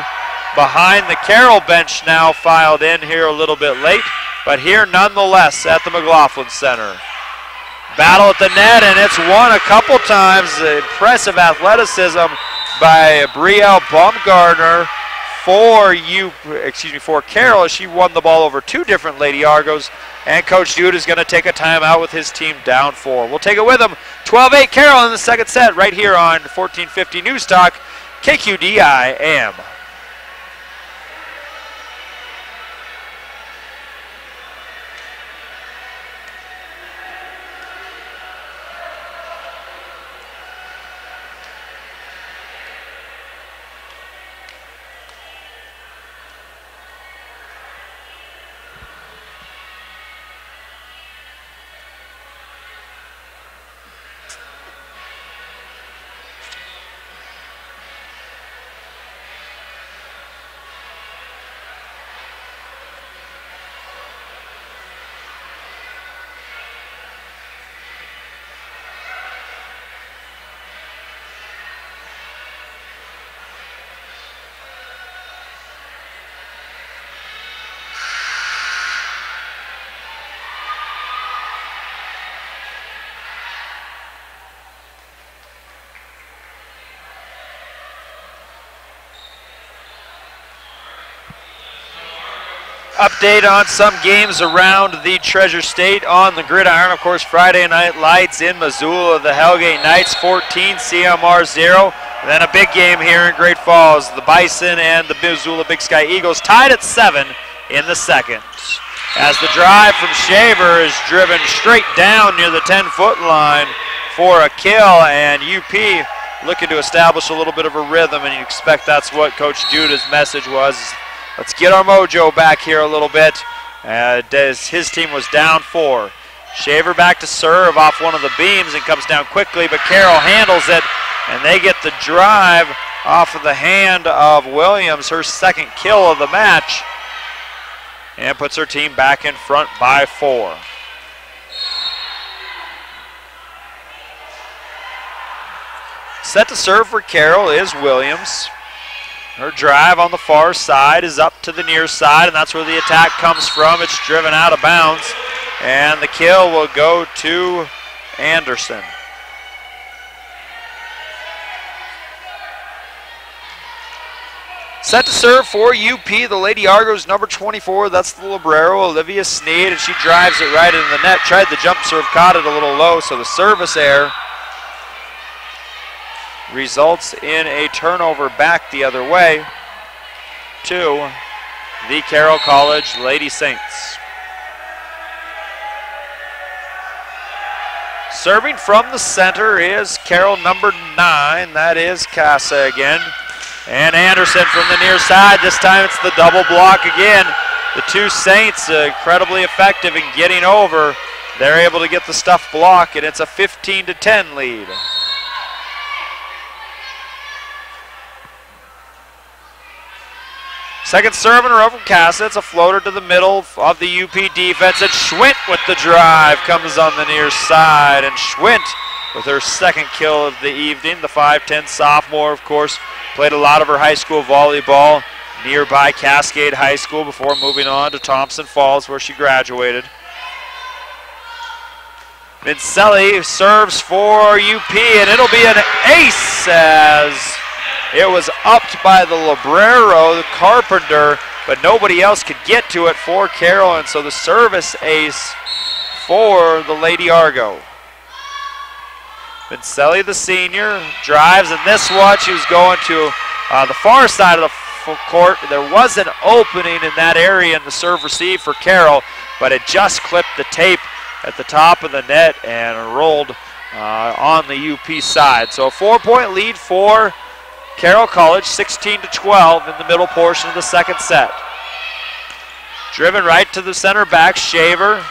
[SPEAKER 1] behind the Carroll bench now filed in here a little bit late, but here nonetheless at the McLaughlin Center. Battle at the net, and it's won a couple times. Impressive athleticism by Brielle Baumgartner for Carroll. She won the ball over 2 different Lady Argos, and Coach Dude is going to take a timeout with his team down 4. We'll take it with him. 12-8 Carroll in the second set right here on 1450 News Talk, KQDI AM. Update on some games around the Treasure State on the gridiron. Of course, Friday night lights in Missoula, the Hellgate Knights 14, CMR 0. And then a big game here in Great Falls. The Bison and the Missoula Big Sky Eagles tied at 7 in the second. As the drive from Shaver is driven straight down near the 10-foot line for a kill, and UP looking to establish a little bit of a rhythm, and you expect that's what Coach Duda's message was. Let's get our mojo back here a little bit, as his team was down 4. Shaver back to serve off one of the beams and comes down quickly, but Carroll handles it, and they get the drive off of the hand of Williams, her second kill of the match, and puts her team back in front by 4. Set to serve for Carroll is Williams. Her drive on the far side is up to the near side, and that's where the attack comes from. It's driven out of bounds, and the kill will go to Anderson. Set to serve for UP, the Lady Argos, number 24. That's the Librero, Olivia Sneed, and she drives it right into the net. Tried the jump serve, caught it a little low, so the service error results in a turnover back the other way to the Carroll College Lady Saints. Serving from the center is Carroll number 9. That is Casa again. And Anderson from the near side. This time it's the double block again. The two Saints incredibly effective in getting over. They're able to get the stuff block, and it's a 15-10 lead. Second serve in a row from Casa. It's a floater to the middle of the UP defense. And Schwint with the drive comes on the near side. And Schwint with her second kill of the evening. The 5'10 sophomore, of course, played a lot of her high school volleyball nearby Cascade High School before moving on to Thompson Falls, where she graduated. Vincelli serves for UP, and it'll be an ace as it was upped by the Librero, the Carpenter, but nobody else could get to it for Carroll, and so the service ace for the Lady Argo. Vincelli, the senior, drives, and this one, she was going to the far side of the court. There was an opening in that area in the serve receive for Carroll, but it just clipped the tape at the top of the net and rolled on the UP side. So a 4-point lead for Carroll College 16-12 in the middle portion of the second set. Driven right to the center back, Shaver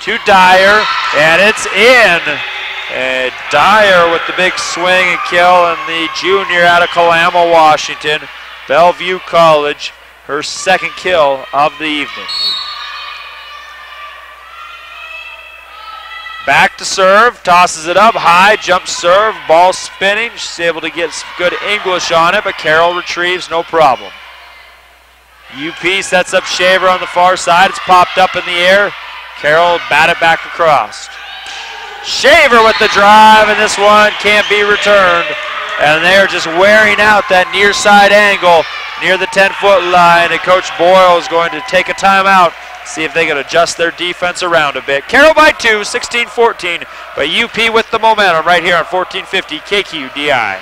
[SPEAKER 1] to Dyer, and it's in. And Dyer with the big swing and kill, and the junior out of Kalama, Washington, Bellevue College, her second kill of the evening. Back to serve, tosses it up high, jump serve, ball spinning. She's able to get some good English on it, but Carroll retrieves, no problem. UP sets up Shaver on the far side. It's popped up in the air. Carroll bat it back across. Shaver with the drive, and this one can't be returned. And they're just wearing out that near side angle near the 10-foot line, and Coach Boyle is going to take a timeout, see if they can adjust their defense around a bit. Carroll by 2, 16-14, but UP with the momentum right here on 1450 KQDI.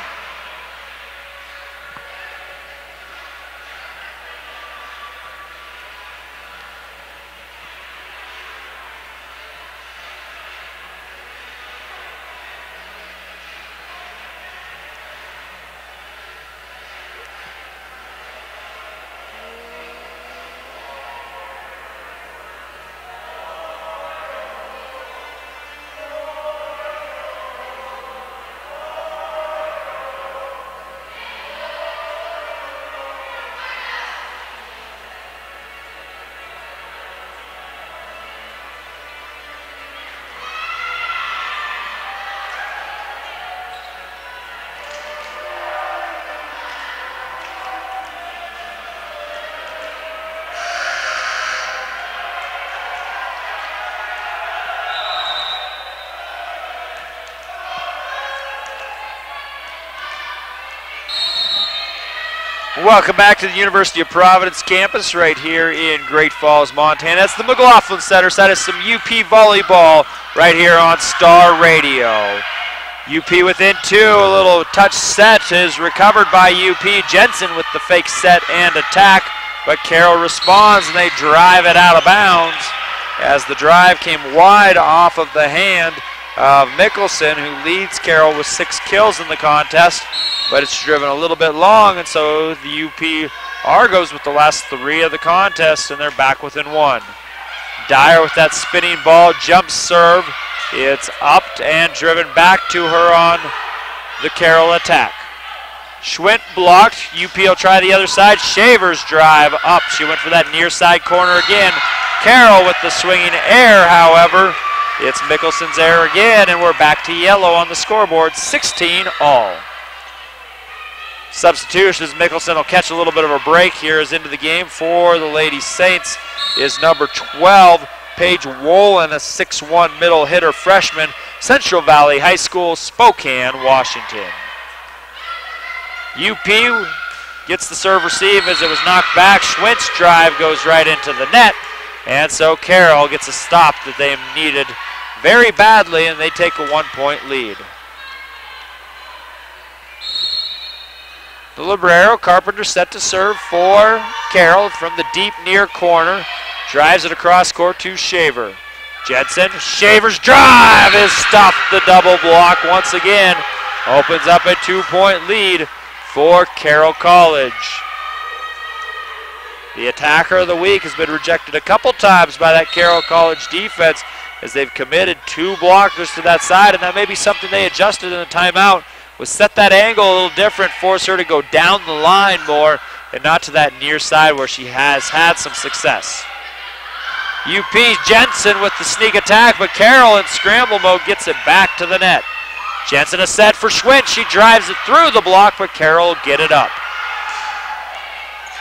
[SPEAKER 1] Welcome back to the University of Providence campus right here in Great Falls, Montana. That's the McLaughlin Center. That is some UP volleyball right here on Star Radio. UP within 2, a little touch set is recovered by UP. Jensen with the fake set and attack, but Carroll responds and they drive it out of bounds as the drive came wide off of the hand of Mickelson, who leads Carroll with 6 kills in the contest, but it's driven a little bit long, and so the UP Argos with the last 3 of the contest, and they're back within 1. Dyer with that spinning ball, jump serve. It's upped and driven back to her on the Carroll attack. Schwint blocked. UP will try the other side. Shaver's drive up. She went for that near side corner again. Carroll with the swinging air, however. It's Mickelson's error again, and we're back to yellow on the scoreboard, 16 all. Substitutions, Mickelson will catch a little bit of a break here as into the game for the Lady Saints is number 12, Paige Wolin, a 6'1" middle hitter freshman, Central Valley High School, Spokane, Washington. UP gets the serve receive as it was knocked back. Schwint's drive goes right into the net, and so Carroll gets a stop that they needed very badly, and they take a 1-point lead. The Librero, Carpenter set to serve for Carroll from the deep near corner. Drives it across court to Shaver. Jensen, Shaver's drive is stuffed. The double block once again opens up a 2-point lead for Carroll College. The attacker of the week has been rejected a couple times by that Carroll College defense as they've committed 2 blockers to that side, and that may be something they adjusted in the timeout, was set that angle a little different, force her to go down the line more and not to that near side where she has had some success. UP Jensen with the sneak attack, but Carroll in scramble mode gets it back to the net. Jensen a set for Schwint. She drives it through the block, but Carroll will get it up.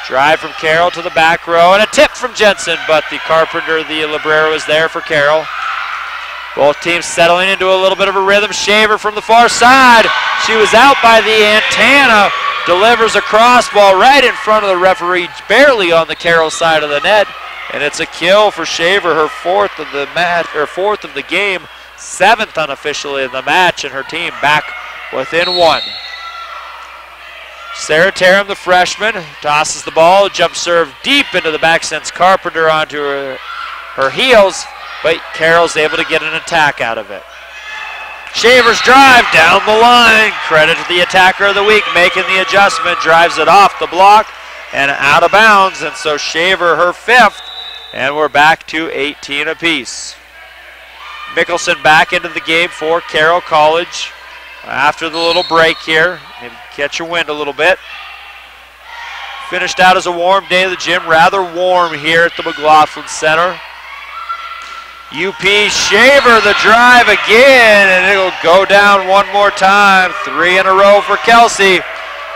[SPEAKER 1] Drive from Carroll to the back row, and a tip from Jensen, but the Carpenter, the Librero, is there for Carroll. Both teams settling into a little bit of a rhythm. Shaver from the far side. She was out by the antenna, delivers a cross ball right in front of the referee, barely on the Carroll side of the net, and it's a kill for Shaver, her 4th of the match, or 4th of the game, 7th unofficially in the match, and her team back within 1. Sarah Tarum, the freshman, tosses the ball, jump serve deep into the back, sends Carpenter onto her heels, but Carroll's able to get an attack out of it. Shaver's drive down the line. Credit to the attacker of the week, making the adjustment. Drives it off the block and out of bounds. And so Shaver, her 5th. And we're back to 18 apiece. Mickelson back into the game for Carroll College after the little break here. Maybe catch a wind a little bit. Finished out as a warm day of the gym. Rather warm here at the McLaughlin Center. UP Shaver, the drive again, and it'll go down one more time. 3 in a row for Kelsey.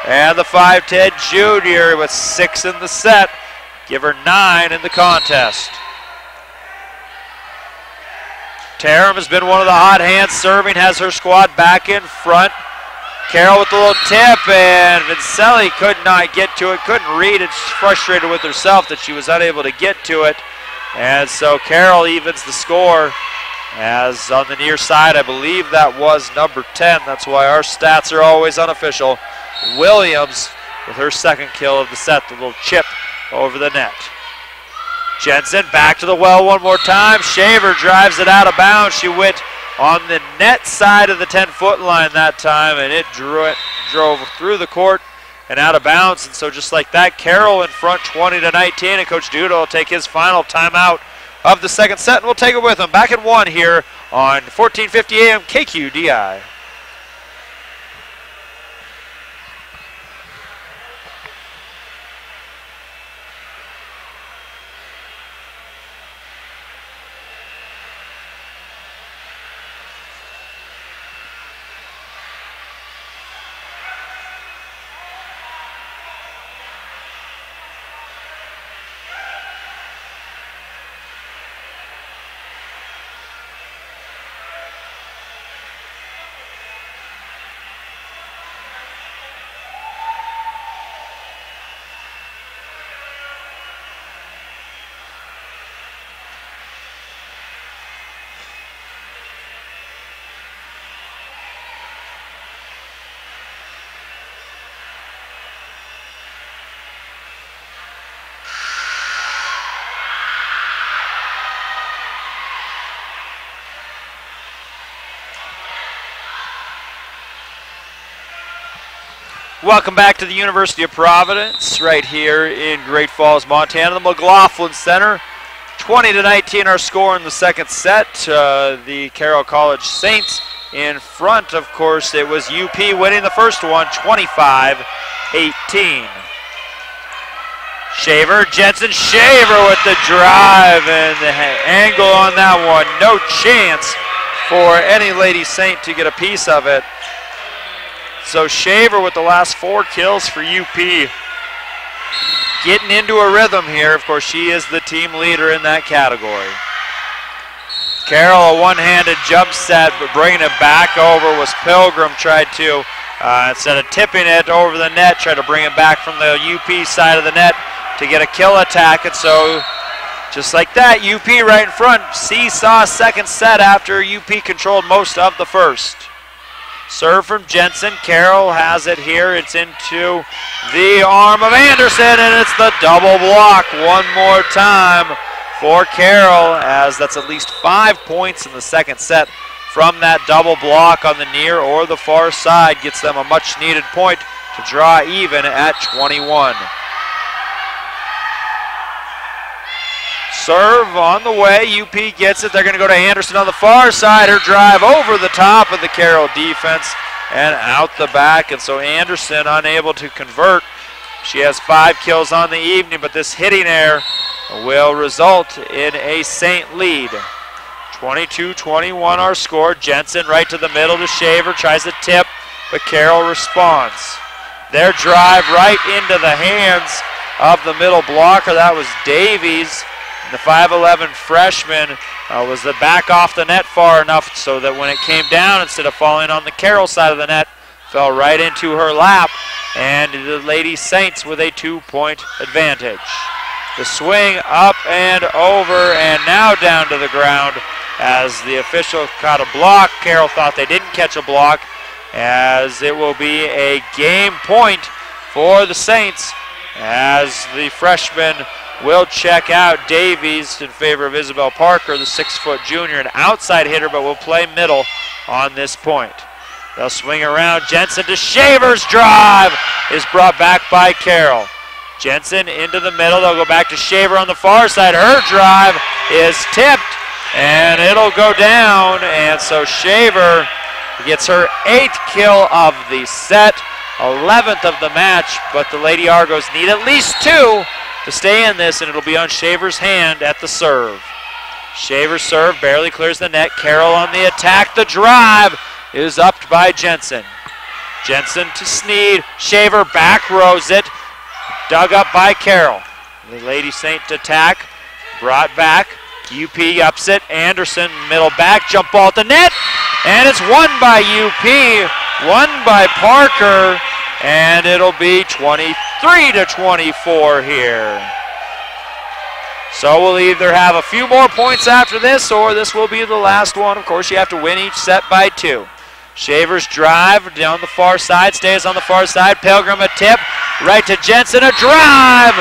[SPEAKER 1] And the 5'10 junior with 6 in the set. Give her 9 in the contest. Tarum has been one of the hot hands serving, has her squad back in front. Carroll with the little tip, and Vincelli could not get to it, couldn't read it. She's frustrated with herself that she was unable to get to it. And so Carroll evens the score, as on the near side, I believe that was number 10. That's why our stats are always unofficial. Williams with her 2nd kill of the set, the little chip over the net. Jensen back to the well one more time. Shaver drives it out of bounds. She went on the net side of the 10-foot line that time, and it drove through the court and out of bounds. And so just like that, Carroll in front 20-19, and Coach Duda will take his final timeout of the 2nd set, and we'll take it with him. Back at 1 here on 1450 AM KQDI. Welcome back to the University of Providence, right here in Great Falls, Montana, the McLaughlin Center. 20-19 our score in the 2nd set. The Carroll College Saints in front, of course. It was UP winning the first one, 25-18. Shaver, Jensen, Shaver with the drive, and the angle on that one. No chance for any Lady Saint to get a piece of it. So Shaver with the last 4 kills for UP. Getting into a rhythm here. Of course, she is the team leader in that category. Carroll, a one-handed jump set, but bringing it back over was Pilgrim. Tried to, instead of tipping it over the net, tried to bring it back from the UP side of the net to get a kill attack. And so, just like that, UP right in front. Seesaw 2nd set after UP controlled most of the first. Serve from Jensen. Carroll has it here. It's into the arm of Anderson, and it's the double block one more time for Carroll, as that's at least 5 points in the 2nd set from that double block on the near or the far side. Gets them a much-needed point to draw even at 21. Serve on the way. UP gets it. They're going to go to Anderson on the far side. Her drive over the top of the Carroll defense and out the back. And so Anderson unable to convert. She has 5 kills on the evening, but this hitting error will result in a Saint lead. 22-21 our score. Jensen right to the middle to Shaver. Tries to tip, but Carroll responds. Their drive right into the hands of the middle blocker. That was Davies. The 5'11 freshman was the back off the net far enough so that when it came down, instead of falling on the Carroll side of the net, fell right into her lap, and the Lady Saints with a 2-point advantage. The swing up and over, and now down to the ground as the official caught a block. Carroll thought they didn't catch a block, as it will be a game point for the Saints as the freshman will check out Davies in favor of Isabel Parker, the 6-foot junior, an outside hitter, but will play middle on this point. They'll swing around. Jensen to Shaver's drive is brought back by Carroll. Jensen into the middle. They'll go back to Shaver on the far side. Her drive is tipped, and it'll go down. And so Shaver gets her 8th kill of the set, 11th of the match, but the Lady Argos need at least 2 to stay in this, and it'll be on Shaver's hand at the serve. Shaver's serve barely clears the net. Carroll on the attack. The drive is upped by Jensen. Jensen to Sneed. Shaver back rows it. Dug up by Carroll. The Lady Saint attack. Brought back. UP ups it. Anderson middle back. Jump ball at the net. And it's won by UP. Won by Parker. And it'll be 23-24 here. So we'll either have a few more points after this, or this will be the last one. Of course, you have to win each set by 2. Shaver's drive down the far side, stays on the far side. Pilgrim a tip, right to Jensen, a drive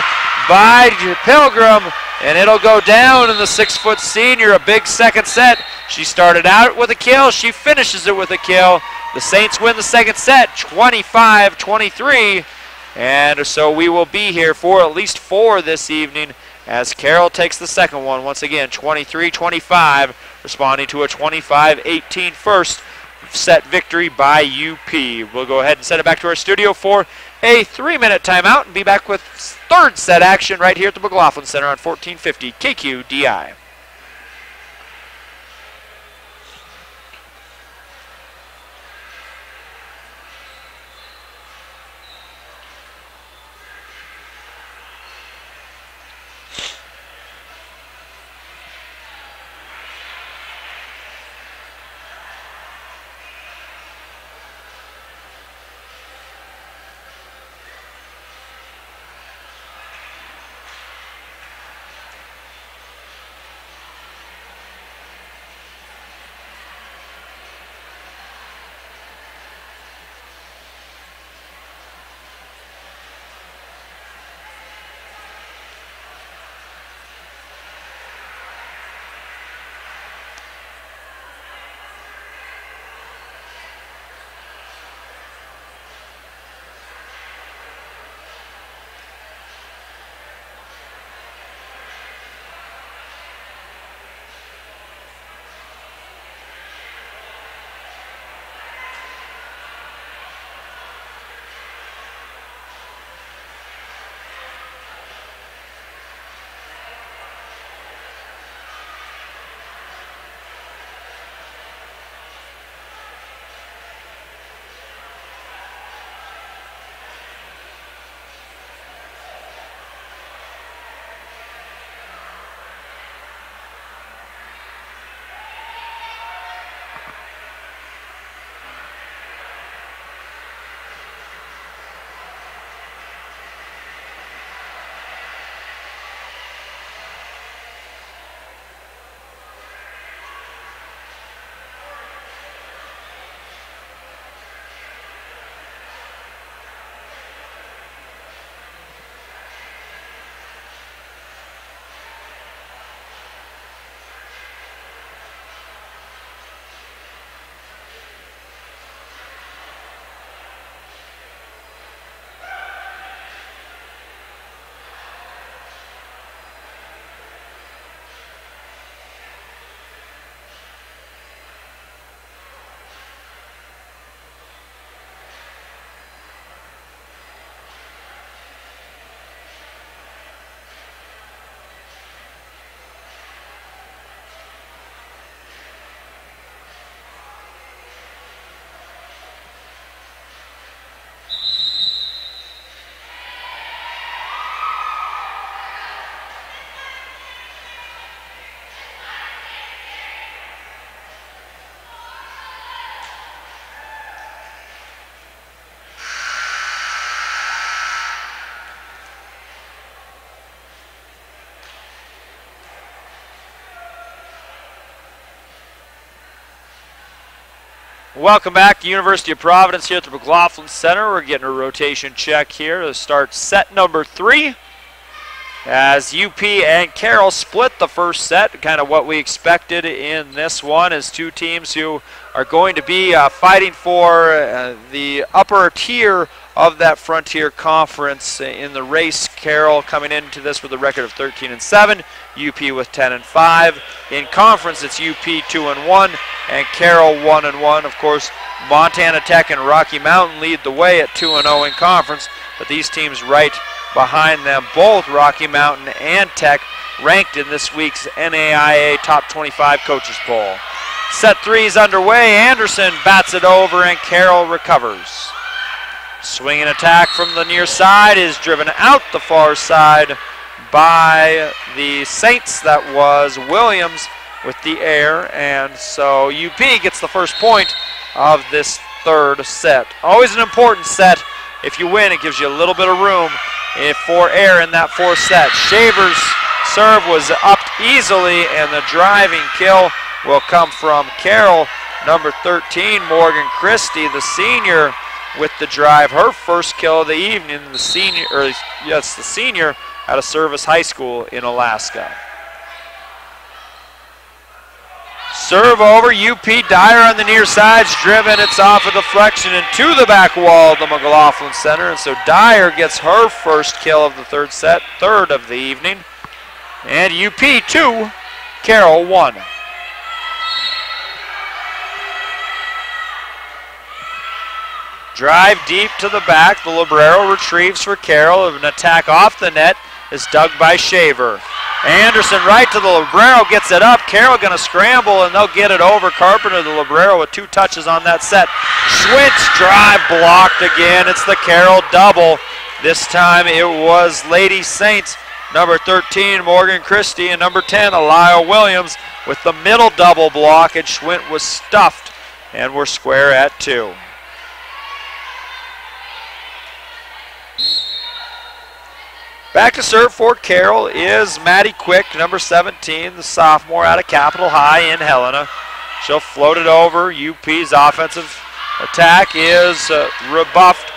[SPEAKER 1] by Pilgrim, and it'll go down in the 6-foot senior, a big second set. She started out with a kill, she finishes it with a kill. The Saints win the second set, 25-23, and so we will be here for at least 4 this evening as Carroll takes the second one. Once again, 23-25, responding to a 25-18 first set victory by UP. We'll go ahead and send it back to our studio for a 3-minute timeout and be back with third set action right here at the McLaughlin Center on 1450 KQDI. Welcome back to University of Providence here at the McLaughlin Center. We're getting a rotation check here to start set number 3. as UP and Carroll split the first set. Kind of what we expected in this one, is two teams who are going to be fighting for the upper tier of that Frontier Conference in the race. Carroll coming into this with a record of 13-7, UP with 10-5. In conference, it's UP 2-1 and Carroll 1-1. Of course, Montana Tech and Rocky Mountain lead the way at 2-0 in conference, but these teams right behind them, both Rocky Mountain and Tech, ranked in this week's NAIA Top 25 Coaches Poll. Set 3 is underway. Anderson bats it over and Carroll recovers. Swing and attack from the near side is driven out the far side by the Saints. That was Williams with the air, and so UP gets the first point of this third set. Always an important set. If you win, it gives you a little bit of room for air in that fourth set. Shaver's serve was upped easily, and the driving kill will come from Carroll. Number 13, Morgan Christie, the senior, with the drive. Her first kill of the evening, the senior out of Service High School in Alaska. Serve over, UP Dyer on the near side's driven. It's off a deflection and to the back wall of the McLaughlin Center. And so Dyer gets her first kill of the third set, third of the evening. And UP 2, Carroll 1. Drive deep to the back. The Librero retrieves for Carroll. An attack off the net is dug by Shaver. Anderson right to the Librero, gets it up. Carroll going to scramble, and they'll get it over. Carpenter, the Librero, with 2 touches on that set. Schwintz drive blocked again. It's the Carroll double. This time it was Lady Saints. Number 13, Morgan Christie, and number 10, Elia Williams, with the middle double block, and Schwint was stuffed, and we're square at 2. Back to serve for Carroll is Maddie Quick, number 17, the sophomore out of Capitol High in Helena. She'll float it over. UP's offensive attack is rebuffed,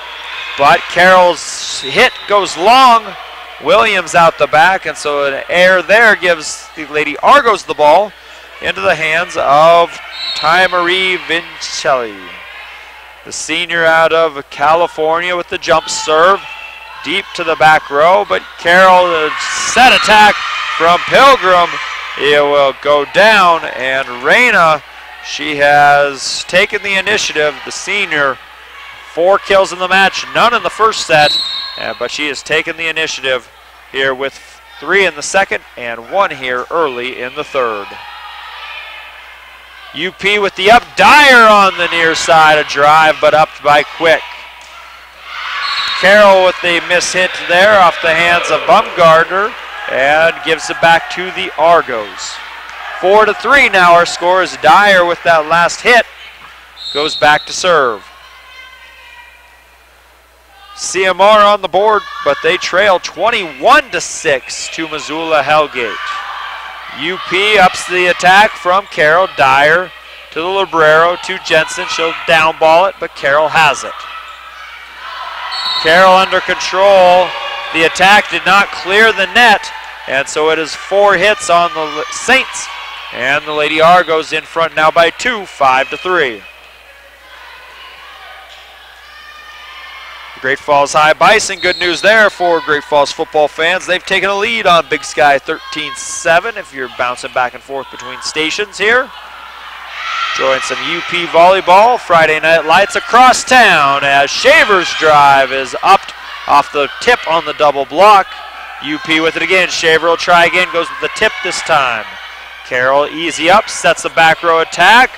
[SPEAKER 1] but Carroll's hit goes long. Williams out the back, and so an air there gives the Lady Argos the ball into the hands of Ty Marie Vincelli, the senior out of California, with the jump serve. Deep to the back row, but Carroll, the set attack from Pilgrim, it will go down, and Reyna, she has taken the initiative, the senior. 4 kills in the match, none in the first set, but she has taken the initiative here with 3 in the second and 1 here early in the third. UP with the up, Dyer on the near side, a drive, but upped by Quick. Carroll with the miss hit there off the hands of Bumgardner and gives it back to the Argos. 4-3 now our score, as Dyer with that last hit goes back to serve. CMR on the board, but they trail 21-6 to Missoula Hellgate. UP ups the attack from Carroll. Dyer to the Librero, to Jensen. She'll down ball it, but Carroll has it. Carroll under control. The attack did not clear the net, and so it is 4 hits on the Saints, and the Lady Argos in front now by 2, 5-3. Great Falls High Bison, good news there for Great Falls football fans. They've taken a lead on Big Sky 13-7 if you're bouncing back and forth between stations here. Enjoying some UP volleyball. Friday night lights across town as Shaver's drive is upped off the tip on the double block. UP with it again. Shaver will try again, goes with the tip this time. Carroll easy up, sets the back row attack.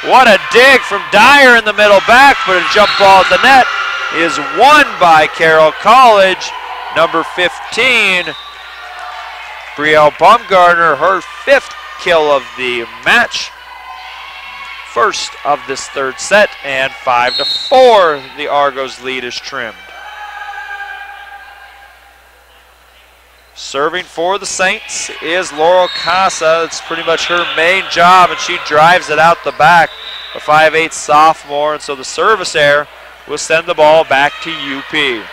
[SPEAKER 1] What a dig from Dyer in the middle back, but a jump ball at the net is won by Carroll College. Number 15, Brielle Baumgartner, her 5th kill of the match. First of this third set, and 5-4, the Argos lead is trimmed. Serving for the Saints is Laurel Casa. It's pretty much her main job, and she drives it out the back, a 5'8" sophomore, and so the service error will send the ball back to UP.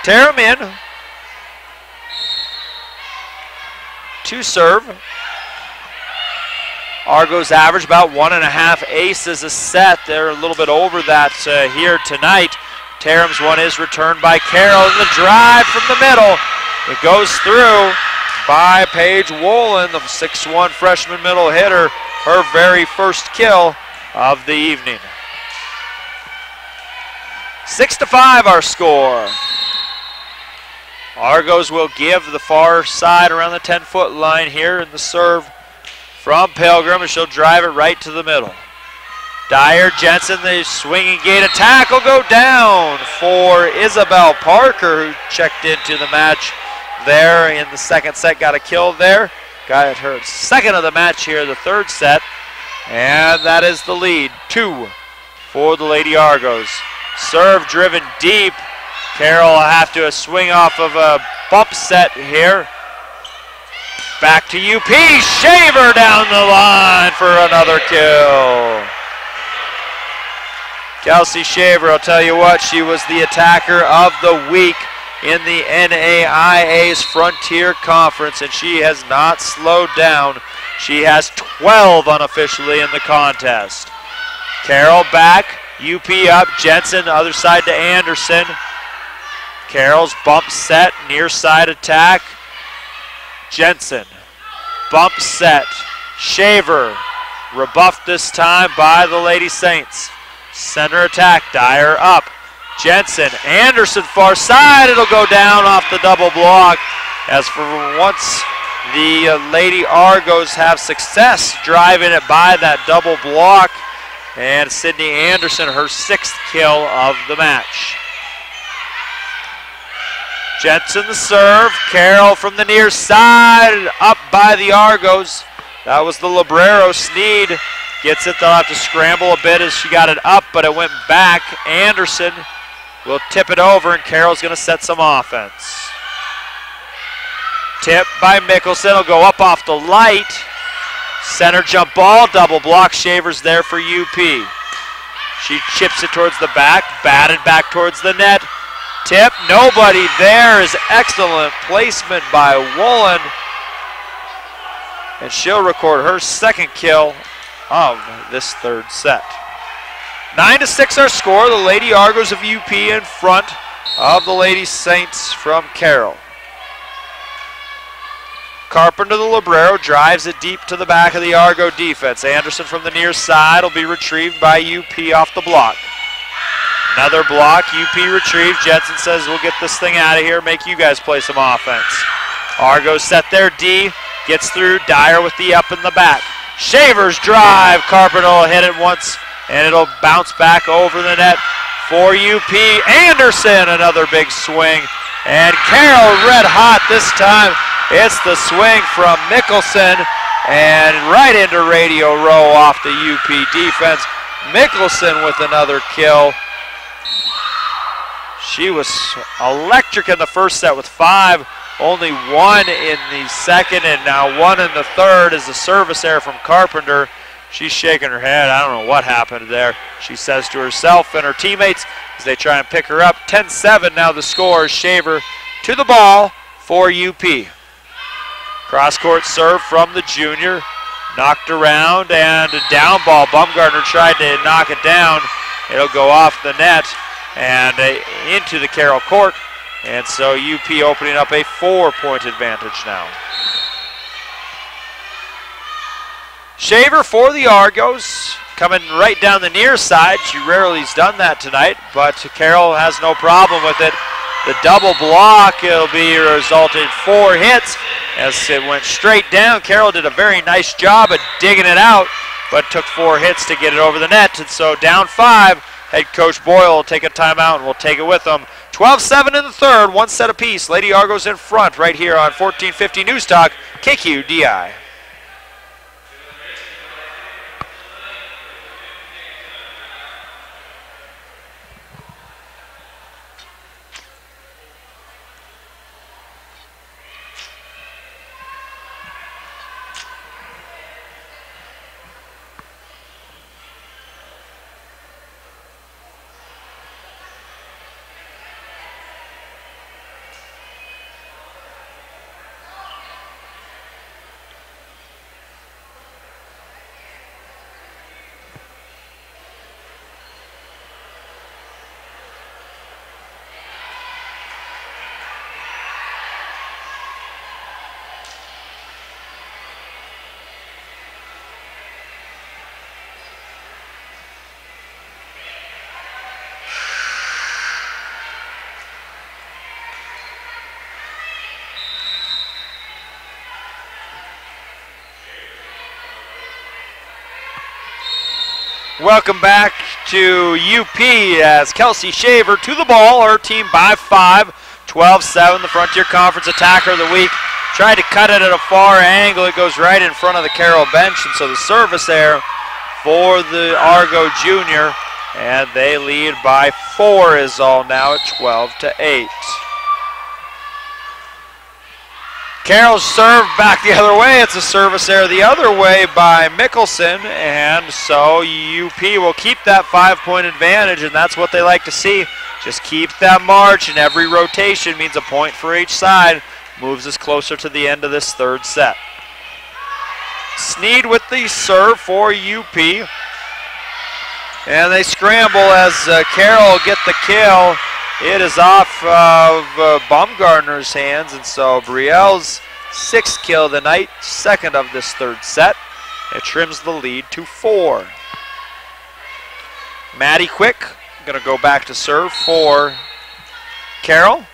[SPEAKER 1] Tear 'em in. to serve. Argos average about 1.5 aces a set. They're a little bit over that here tonight. Tarum's one is returned by Carroll. The drive from the middle. It goes through by Paige Wolin, the 6'1" freshman middle hitter. Her very first kill of the evening. 6-5 our score. Argos will give the far side around the 10-foot line here in the serve from Pilgrim, and she'll drive it right to the middle. Dyer Jensen, the swinging gate attack will go down for Isabel Parker, who checked into the match there in the second set, got a kill there. Got her second of the match here, the third set, and that is the lead, 2 for the Lady Argos. Serve driven deep. Carroll will have to swing off of a bump set here. Back to UP, Shaver down the line for another kill. Kelsey Shaver, I'll tell you what, she was the attacker of the week in the NAIA's Frontier Conference, and she has not slowed down. She has 12 unofficially in the contest. Carroll back, UP up, Jensen, other side to Anderson. Carroll's bump set, near side attack. Jensen, bump set, Shaver, rebuffed this time by the Lady Saints. Center attack, Dyer up, Jensen, Anderson far side, it'll go down off the double block. As for once the Lady Argos have success driving it by that double block, and Sydney Anderson, her 6th kill of the match. Jensen the serve, Carroll from the near side, up by the Argos. That was the Librero. Sneed gets it, they'll have to scramble a bit as she got it up, but it went back. Anderson will tip it over, and Carroll's gonna set some offense. Tip by Mickelson, will go up off the light. Center jump ball, double block, Shaver's there for UP. She chips it towards the back, batted back towards the net. Tip, nobody there, is excellent placement by Wolin. And she'll record her 2nd kill of this 3rd set. 9-6 our score, the Lady Argos of UP in front of the Lady Saints from Carroll. Carpenter, the Librero, drives it deep to the back of the Argo defense. Anderson from the near side will be retrieved by UP off the block. Another block, UP retrieved. Jensen says, we'll get this thing out of here, make you guys play some offense. Argos set their D, gets through, Dyer with the up in the back. Shaver's drive, Carpenter will hit it once, and it'll bounce back over the net for UP. Anderson, another big swing, and Carroll red hot this time. It's the swing from Mickelson, and right into Radio Row off the UP defense. Mickelson with another kill. She was electric in the first set with 5, only 1 in the second, and now 1 in the third is the service error from Carpenter. She's shaking her head. I don't know what happened there. She says to herself and her teammates as they try and pick her up. 10-7 now the score. Shaver to the ball for UP. Cross-court serve from the junior. Knocked around and a down ball. Bumgarner tried to knock it down. It'll go off the net and into the Carroll court. And so UP opening up a 4-point advantage now. Shaver for the Argos, coming right down the near side. She rarely has done that tonight, but Carroll has no problem with it. The double block, it'll be a result in 4 hits as it went straight down. Carroll did a very nice job of digging it out, but took 4 hits to get it over the net. And so down 5, head coach Boyle will take a timeout and we'll take it with them. 12-7 in the third, 1 set apiece. Lady Argos in front right here on 1450 News Talk, KQDI. Welcome back to UP as Kelsey Shaver to the ball. Her team by 5, 12-7, the Frontier Conference Attacker of the Week. Tried to cut it at a far angle. It goes right in front of the Carroll bench, and so the service there for the Argo Junior, and they lead by 4 is all now at 12-8. Carroll's serve back the other way. It's a service there the other way by Mickelson, and so UP will keep that 5-point advantage, and that's what they like to see. Just keep that march, and every rotation means a point for each side. Moves us closer to the end of this third set. Sneed with the serve for UP, and they scramble as Carroll get the kill. It is off of Baumgartner's hands, and so Brielle's 6th kill of the night, 2nd of this third set. It trims the lead to 4. Maddie Quick going to go back to serve for Carroll.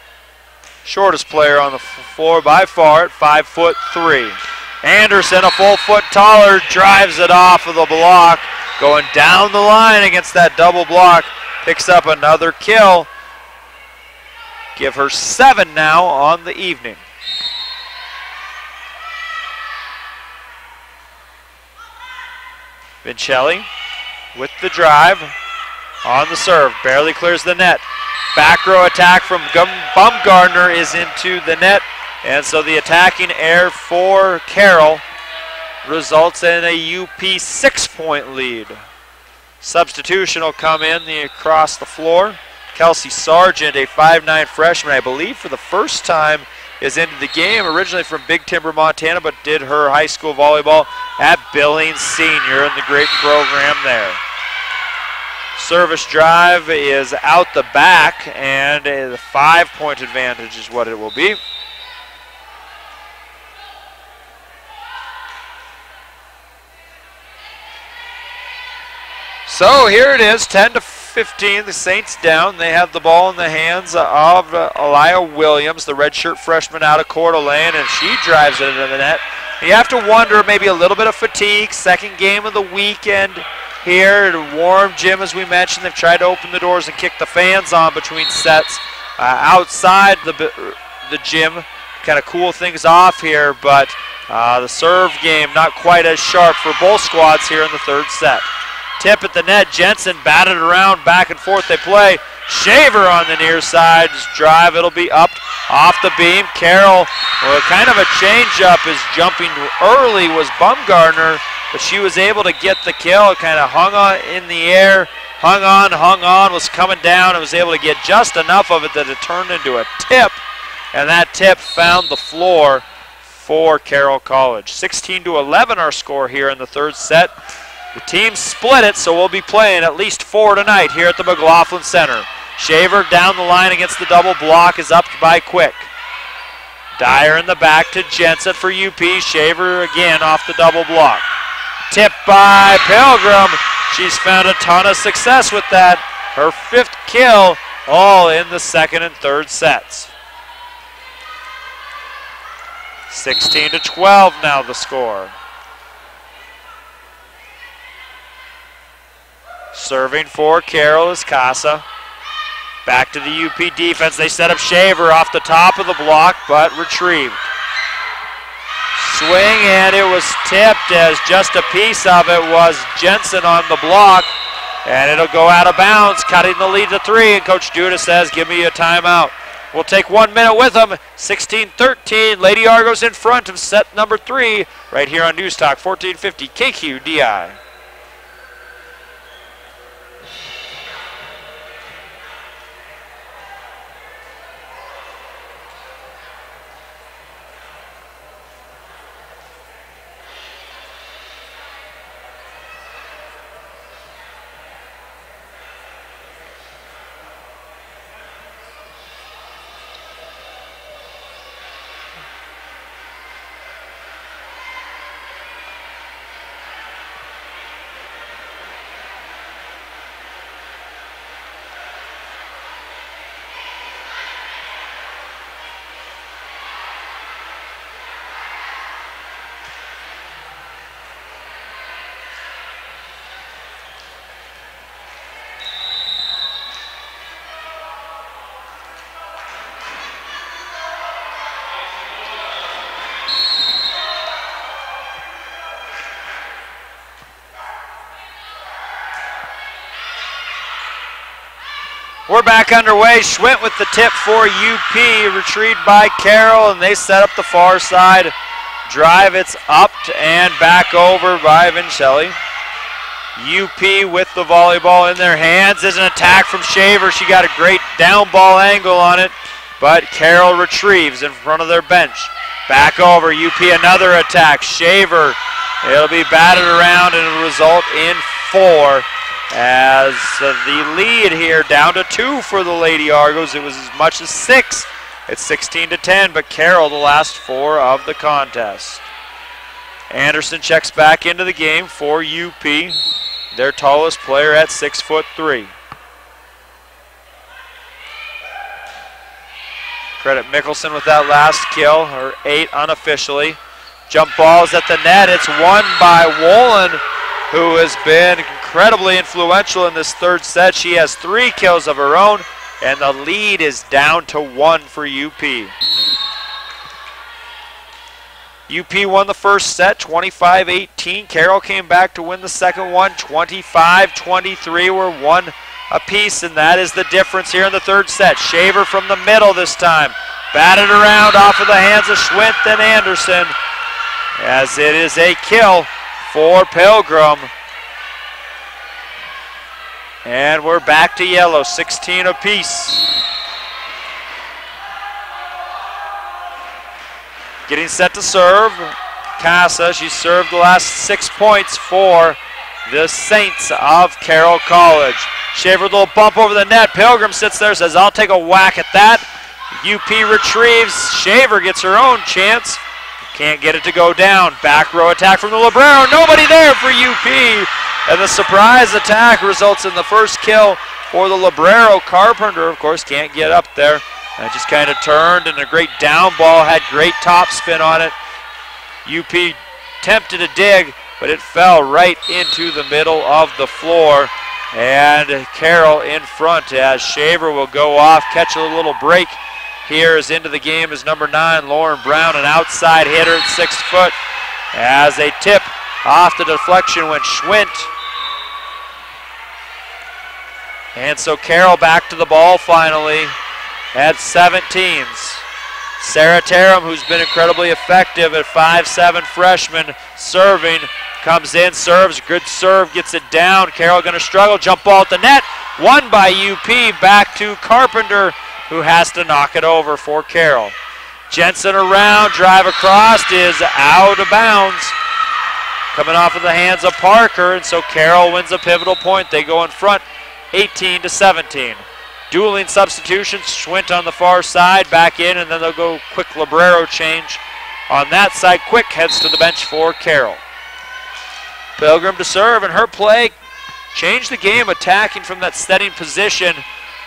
[SPEAKER 1] Shortest player on the floor by far at 5'3". Anderson, a full foot taller, drives it off of the block, going down the line against that double block, picks up another kill. Give her 7 now on the evening. Vincelli with the drive on the serve, barely clears the net. Back row attack from Baumgartner is into the net, and so the attacking error for Carroll results in a UP 6-point lead. Substitution will come in across the floor. Kelsey Sargent, a 5'9" freshman, I believe for the first time is into the game, originally from Big Timber, Montana, but did her high school volleyball at Billings Senior in the great program there. Service drive is out the back, and the 5-point advantage is what it will be. So here it is, 10-15, the Saints down. They have the ball in the hands of Elia Williams, the redshirt freshman out of Coeur d'Alene, and she drives it into the net. You have to wonder, maybe a little bit of fatigue, second game of the weekend here at a warm gym, as we mentioned. They've tried to open the doors and kick the fans on between sets outside the gym, kind of cool things off here, but the serve game not quite as sharp for both squads here in the third set. Tip at the net, Jensen batted around, back and forth they play. Shaver on the near side, drive, it'll be up off the beam. Carroll, well, kind of a change-up, is jumping early was Baumgartner, but she was able to get the kill, kind of hung on in the air, hung on, was coming down, and was able to get just enough of it that it turned into a tip, and that tip found the floor for Carroll College. 16-11 our score here in the third set. The team split it, so we'll be playing at least 4 tonight here at the McLaughlin Center. Shaver down the line against the double block is up by Quick. Dyer in the back to Jensen for UP. Shaver again off the double block. Tip by Pilgrim. She's found a ton of success with that. Her 5th kill, all in the second and third sets. 16-12 now the score. Serving for Carroll is Casa. Back to the UP defense. They set up Shaver off the top of the block, but retrieved. Swing, and it was tipped as just a piece of it was Jensen on the block, and it'll go out of bounds, cutting the lead to 3, and Coach Duda says, give me a timeout. We'll take 1 minute with them. 16-13, Lady Argos in front of set number 3, right here on News Talk 1450 KQDI. We're back underway. Schwint with the tip for UP, retrieved by Carroll, and they set up the far side. Drive, it's up and back over by Vincelli. UP with the volleyball in their hands. There's an attack from Shaver. She got a great down ball angle on it, but Carroll retrieves in front of their bench. Back over, UP another attack. Shaver, it'll be batted around and it'll result in 4. As the lead here down to 2 for the Lady Argos. It was as much as 6. It's 16-10, but Carroll the last 4 of the contest. Anderson checks back into the game for UP. Their tallest player at 6'3". Credit Mickelson with that last kill, her 8 unofficially. Jump balls at the net. It's won by Wolin, who has been incredibly influential in this third set. She has 3 kills of her own, and the lead is down to 1 for UP. UP won the first set, 25-18. Carroll came back to win the second one, 25-23. We're 1 apiece, and that is the difference here in the third set. Shaver from the middle this time. Batted around off of the hands of Schwint and Anderson, as it is a kill for Pilgrim. And we're back to yellow, 16 apiece. Getting set to serve, Casa. She served the last 6 points for the Saints of Carroll College. Shaver with a little bump over the net. Pilgrim sits there, says, I'll take a whack at that. UP retrieves. Shaver gets her own chance. Can't get it to go down. Back row attack from the Librero. Nobody there for UP. And the surprise attack results in the first kill for the Librero. Carpenter, of course, can't get up there. And it just kind of turned, and a great down ball, had great top spin on it. UP attempted to dig, but it fell right into the middle of the floor. And Carroll in front as Shaver will go off, catch a little break. Here is into the game is number 9, Lauren Brown, an outside hitter at 6 foot. As a tip off the deflection went Schwint. And so Carroll back to the ball finally at 17s. Sarah Tarum, who's been incredibly effective at 5'7" freshman, serving, comes in, serves, good serve, gets it down. Carroll gonna struggle, jump ball at the net, won by UP, back to Carpenter, who has to knock it over for Carroll. Jensen around, drive across, is out of bounds. Coming off of the hands of Parker, and so Carroll wins a pivotal point. They go in front, 18-17. Dueling substitutions, Schwint on the far side, back in, and then they'll go quick Librero change on that side. Quick heads to the bench for Carroll. Pilgrim to serve, and her play changed the game, attacking from that setting position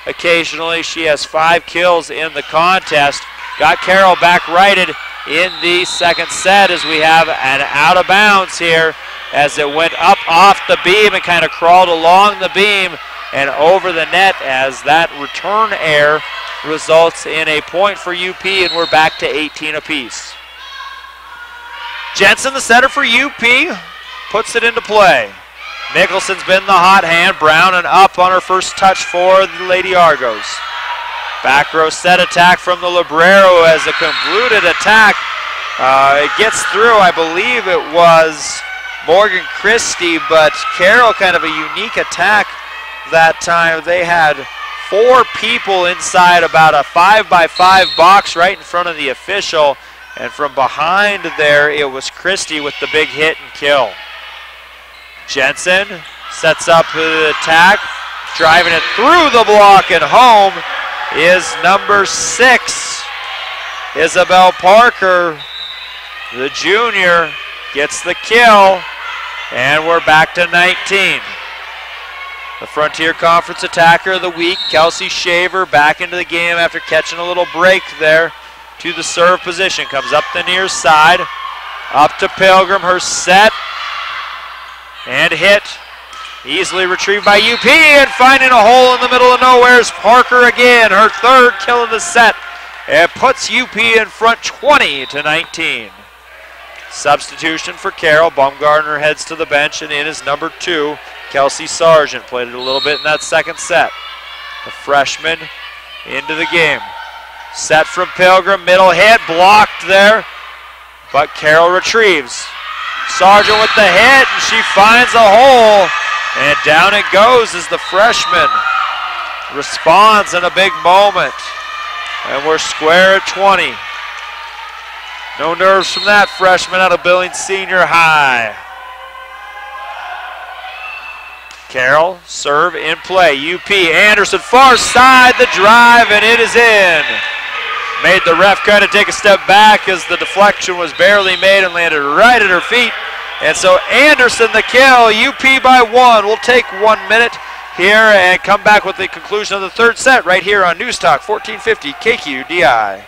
[SPEAKER 1] occasionally. She has 5 kills in the contest. Got Carroll back righted in the second set as we have an out of bounds here as it went up off the beam and kind of crawled along the beam and over the net as that return error results in a point for UP, and we're back to 18 apiece. Jensen, the setter for UP, puts it into play. Mickelson's been the hot hand. Brown and up on her first touch for the Lady Argos. Back row set attack from the Librero as a convoluted attack. It gets through, I believe it was Morgan Christie, but Carroll kind of a unique attack that time. They had 4 people inside about a 5x5 box right in front of the official, and from behind there it was Christie with the big hit and kill. Jensen sets up the attack, driving it through the block, and home is number 6, Isabel Parker. The junior gets the kill, and we're back to 19. The Frontier Conference Attacker of the Week, Kelsey Shaver, back into the game after catching a little break there to the serve position. Comes up the near side, up to Pilgrim, her set, and hit. Easily retrieved by UP, and finding a hole in the middle of nowhere is Parker again, her 3rd kill of the set. It puts UP in front 20-19. Substitution for Carroll. Baumgartner heads to the bench, and in is number 2, Kelsey Sargent. Played it a little bit in that second set. the freshman, into the game. Set from Pilgrim, middle hit, blocked there, but Carroll retrieves. Sargent with the hit, and she finds a hole, and down it goes as the freshman responds in a big moment. And we're square at 20. No nerves from that freshman out of Billings Senior High. Carroll, serve in play. UP, Anderson, far side, the drive, and it is in. Made the ref kind of take a step back as the deflection was barely made and landed right at her feet. And so Anderson the kill, UP by 1. We'll take 1 minute here and come back with the conclusion of the third set right here on News Talk 1450 KQDI.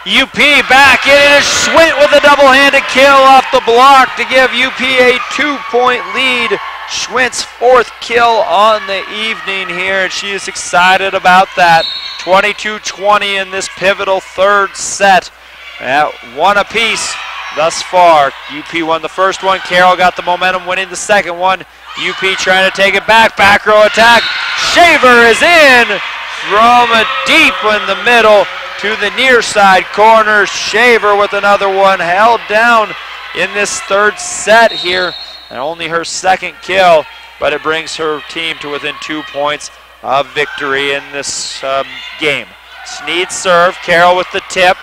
[SPEAKER 1] UP back in it. Schwint with a double-handed kill off the block to give UP a 2-point lead. Schwint's 4th kill on the evening here, and she is excited about that. 22-20 in this pivotal third set. At 1 apiece thus far. UP won the first one. Carroll got the momentum winning the second one. UP trying to take it back. Back row attack. Shaver is in from deep in the middle to the near side corner. Shaver with another one, held down in this third set here, and only her 2nd kill, but it brings her team to within 2 points of victory in this game. Sneed's serve, Carroll with the tip.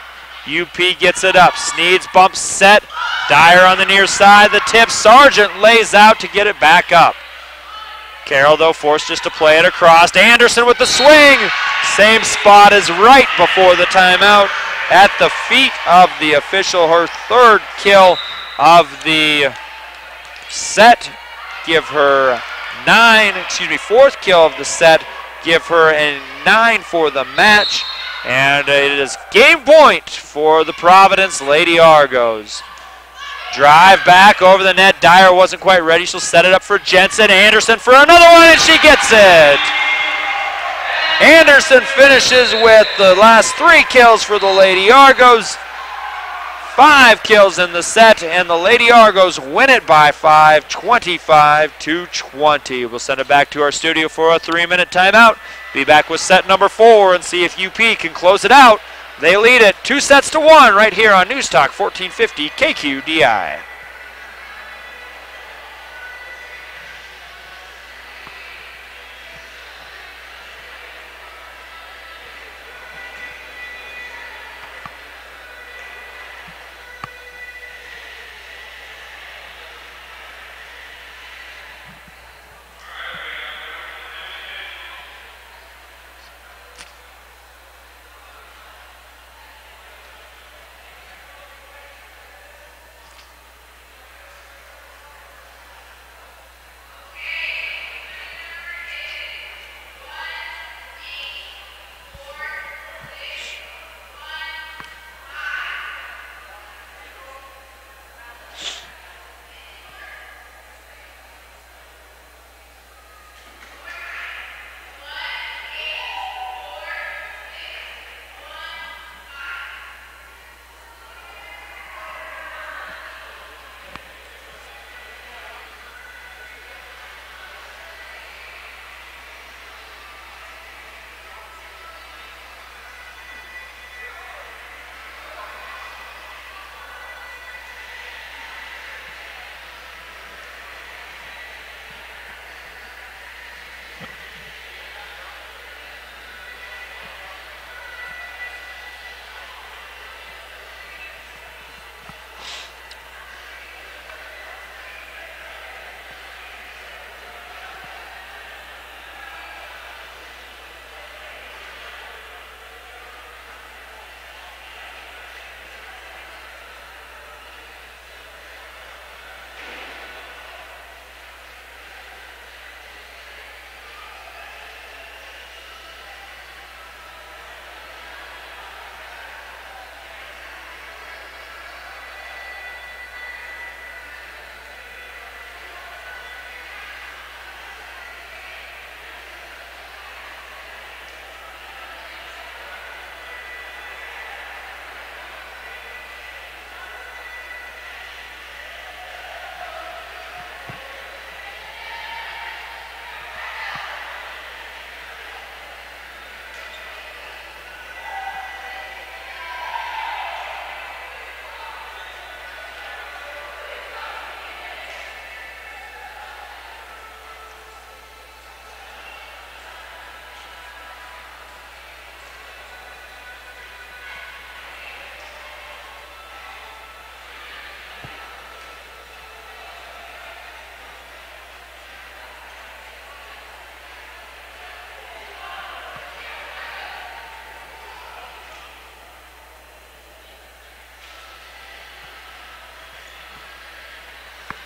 [SPEAKER 1] UP gets it up. Sneed's bumps set. Dyer on the near side, the tip. Sargent lays out to get it back up. Carroll, though, forced just to play it across. Anderson with the swing. Same spot as right before the timeout at the feet of the official. Her 3rd kill of the set. Give her 4th kill of the set. Give her a 9 for the match. And it is game point for the Providence Lady Argos. Drive back over the net. Dyer wasn't quite ready. She'll set it up for Jensen. Anderson for another one, and she gets it. Anderson finishes with the last 3 kills for the Lady Argos. 5 kills in the set, and the Lady Argos win it by 5, 25-20. We'll send it back to our studio for a 3-minute timeout. Be back with set number 4 and see if UP can close it out. They lead it 2-1 right here on News Talk 1450 KQDI.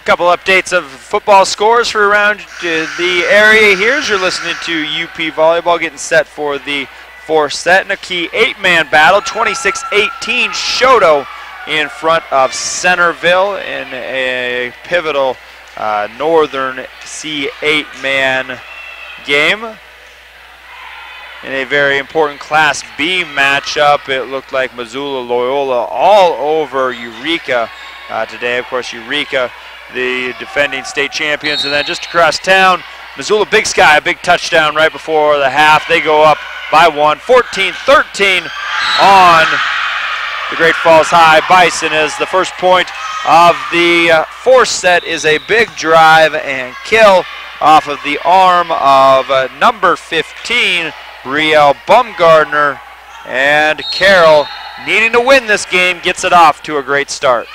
[SPEAKER 1] Couple updates of football scores for around the area here as you're listening to UP Volleyball getting set for the fourth set in a key 8-man battle. 26-18 Shoto in front of Centerville in a pivotal Northern C 8-man game. In a very important Class B matchup, it looked like Missoula Loyola all over Eureka today. Of course, Eureka, the defending state champions. And then just across town, Missoula Big Sky, a big touchdown right before the half. They go up by one, 14-13 on the Great Falls High Bison, as the first point of the fourth set is a big drive and kill off of the arm of number 15, Brielle Bumgardner, and Carroll, needing to win this game, gets it off to a great start.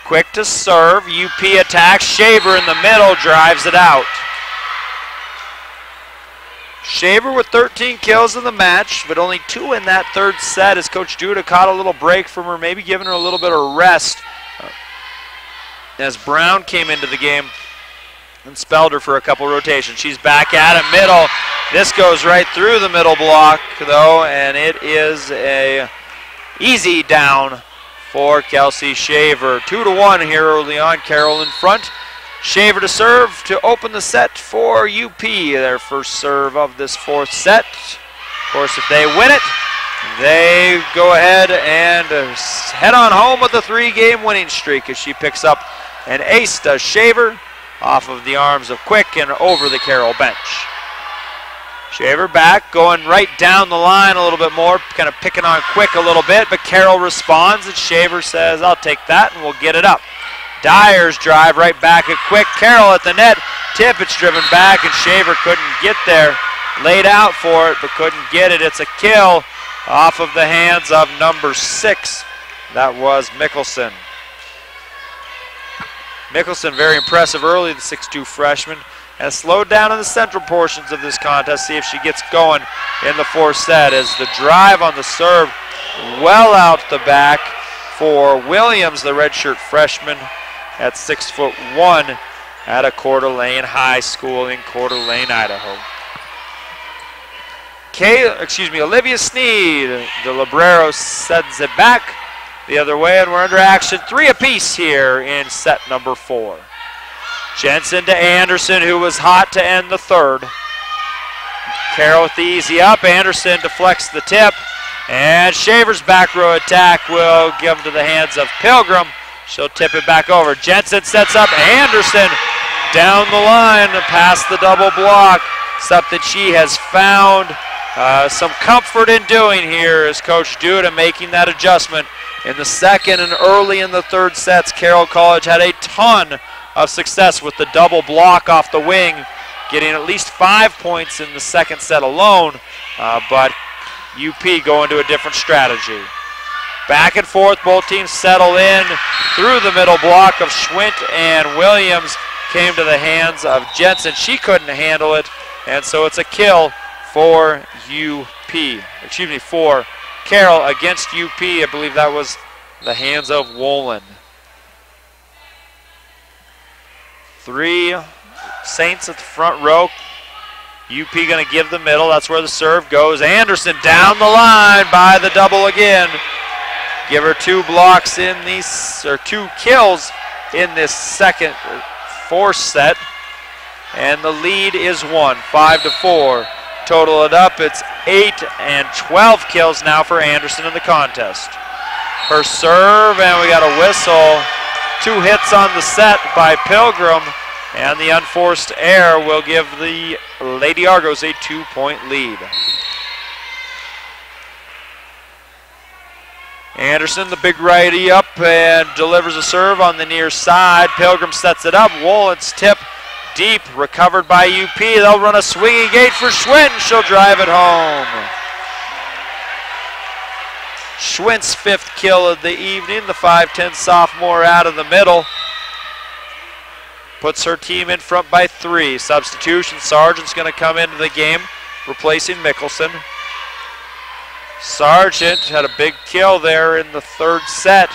[SPEAKER 1] Quick to serve, UP attacks, Shaver in the middle, drives it out. Shaver with 13 kills in the match, but only 2 in that third set as Coach Duda caught a little break from her, maybe giving her a little bit of rest as Brown came into the game and spelled her for a couple rotations. She's back at it, middle. This goes right through the middle block, though, and it is a easy down for Kelsey Shaver. 2-1 here early on, Carroll in front. Shaver to serve to open the set for UP, their first serve of this fourth set. Of course, if they win it, they go ahead and head on home with a 3-game winning streak as she picks up an ace, does Shaver, off of the arms of Quick and over the Carroll bench. Shaver back, going right down the line a little bit more, kind of picking on Quick a little bit, but Carroll responds and Shaver says, I'll take that and we'll get it up. Dyer's drive right back at Quick. Carroll at the net. Tip, it's driven back, and Shaver couldn't get there. Laid out for it, but couldn't get it. It's a kill off of the hands of number 6. That was Mickelson. Mickelson, very impressive early, the 6'2 freshman. Has slowed down in the central portions of this contest. See if she gets going in the fourth set as the drive on the serve well out the back for Williams, the redshirt freshman, at 6'1" at a Coeur d'Alene High School in Coeur d'Alene, Idaho. Olivia Sneed, the Librero, sends it back the other way, and we're under action. 3 apiece here in set number 4. Jensen to Anderson, who was hot to end the third. Carroll with the easy up. Anderson deflects the tip, and Shaver's back row attack will give to the hands of Pilgrim. She'll tip it back over. Jensen sets up Anderson down the line past the double block. Something she has found some comfort in doing here is Coach Duda making that adjustment. In the second and early in the third sets, Carroll College had a ton of success with the double block off the wing, getting at least 5 points in the second set alone, but UP going to a different strategy. Back and forth, both teams settle in through the middle block of Schwint, and Williams came to the hands of Jensen. She couldn't handle it, and so it's a kill for for Carroll against UP. I believe that was the hands of Wolin. 3 Saints at the front row. UP going to give the middle. That's where the serve goes. Anderson down the line by the double again. Give her 2 blocks in these, or 2 kills in this second fourth set. And the lead is 1, 5-4. Total it up, it's 8 and 12 kills now for Anderson in the contest. Her serve, and we got a whistle. 2 hits on the set by Pilgrim, and the unforced error will give the Lady Argos a 2-point lead. Anderson, the big righty, up and delivers a serve on the near side. Pilgrim sets it up. Wolin's tip deep, recovered by UP. They'll run a swinging gate for Schwint. She'll drive it home. Schwint's 5th kill of the evening, the 5'10 sophomore out of the middle. Puts her team in front by 3. Substitution, Sargent's going to come into the game, replacing Mickelson. Sargent had a big kill there in the third set.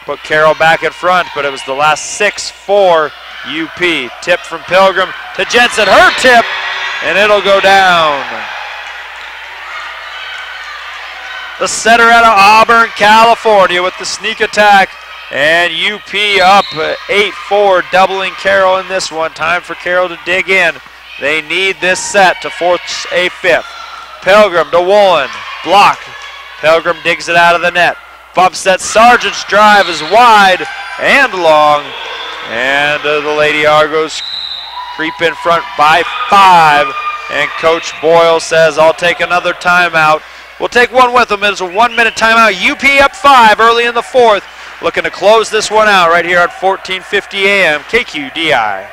[SPEAKER 1] put Carroll back in front, but it was the last 6 for UP. Tip from Pilgrim to Jensen, her tip, and it'll go down. The setter out of Auburn, California with the sneak attack, and UP up 8-4, doubling Carroll in this one. Time for Carroll to dig in. They need this set to force a fifth. Pilgrim to Woolen, block. Pilgrim digs it out of the net. Bump set, Sargent's drive is wide and long, and the Lady Argos creep in front by 5, and Coach Boyle says, I'll take another timeout. We'll take one with them. It's a 1-minute timeout. UP up 5 early in the 4th. Looking to close this one out right here at 14:50 a.m. KQDI.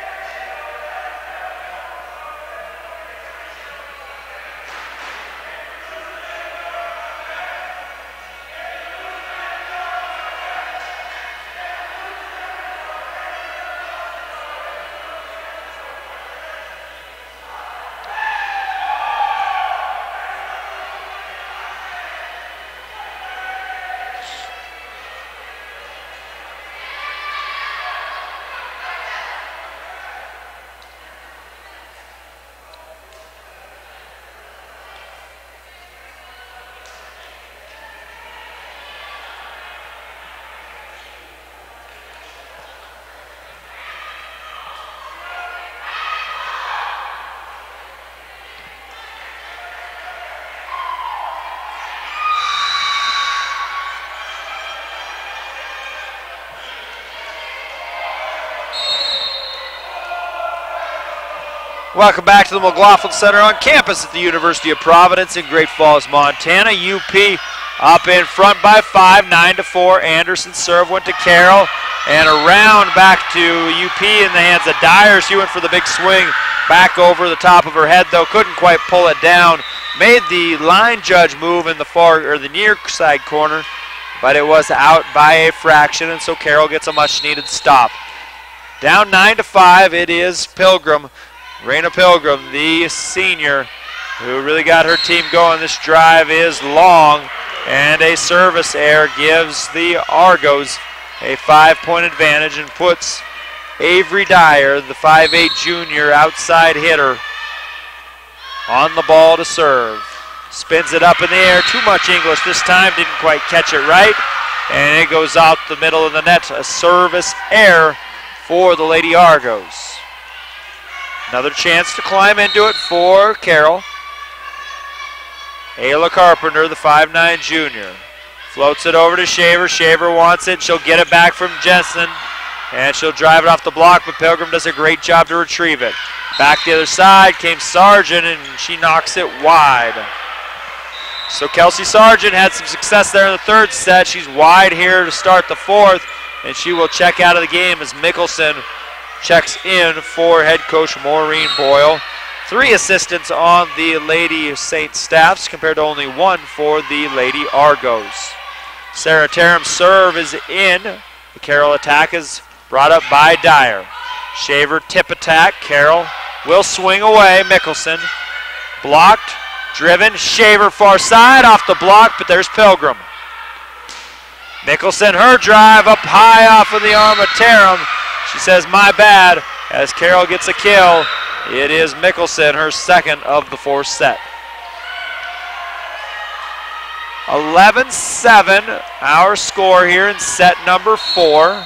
[SPEAKER 1] Welcome back to the McLaughlin Center on campus at the University of Providence in Great Falls, Montana. UP up in front by 5, 9-4. Anderson serve went to Carroll, and around back to UP in the hands of Dyer. She went for the big swing back over the top of her head, though couldn't quite pull it down. Made the line judge move in the far or the near side corner, but it was out by a fraction, and so Carroll gets a much-needed stop. Down 9-5. It is Pilgrim. Raina Pilgrim, the senior, who really got her team going. This drive is long, and a service error gives the Argos a 5-point advantage and puts Avery Dyer, the 5'8 junior outside hitter, on the ball to serve. Spins it up in the air. Too much English this time. Didn't quite catch it right, and it goes out the middle of the net. A service error for the Lady Argos. Another chance to climb into it for Carroll. Ayla Carpenter, the 5'9 junior. Floats it over to Shaver. Shaver wants it. She'll get it back from Jensen, and she'll drive it off the block, but Pilgrim does a great job to retrieve it. Back the other side came Sargent, and she knocks it wide. So Kelsey Sargent had some success there in the third set. She's wide here to start the fourth, and she will check out of the game as Mickelson checks in for head coach Maureen Boyle. 3 assistants on the Lady Saints staffs compared to only 1 for the Lady Argos. Sarah Taram's serve is in. The Carroll attack is brought up by Dyer. Shaver tip attack. Carroll will swing away. Mickelson blocked, driven. Shaver far side off the block, but there's Pilgrim. Mickelson, her drive up high off of the arm of Taram. She says, my bad, as Carroll gets a kill. It is Mickelson, her second of the fourth set. 11-7, our score here in set number 4.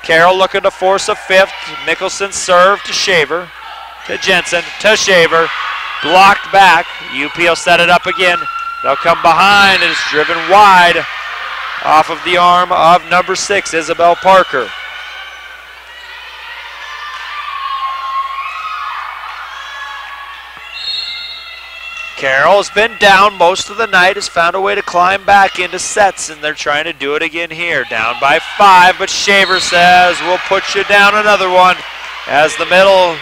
[SPEAKER 1] Carroll looking to force a fifth. Mickelson serve to Shaver, to Jensen, to Shaver. Blocked back. UP will set it up again. They'll come behind, and it's driven wide off of the arm of number 6, Isabel Parker. Carroll has been down most of the night, has found a way to climb back into sets, and they're trying to do it again here. Down by 5, but Shaver says, we'll put you down another one, as the middle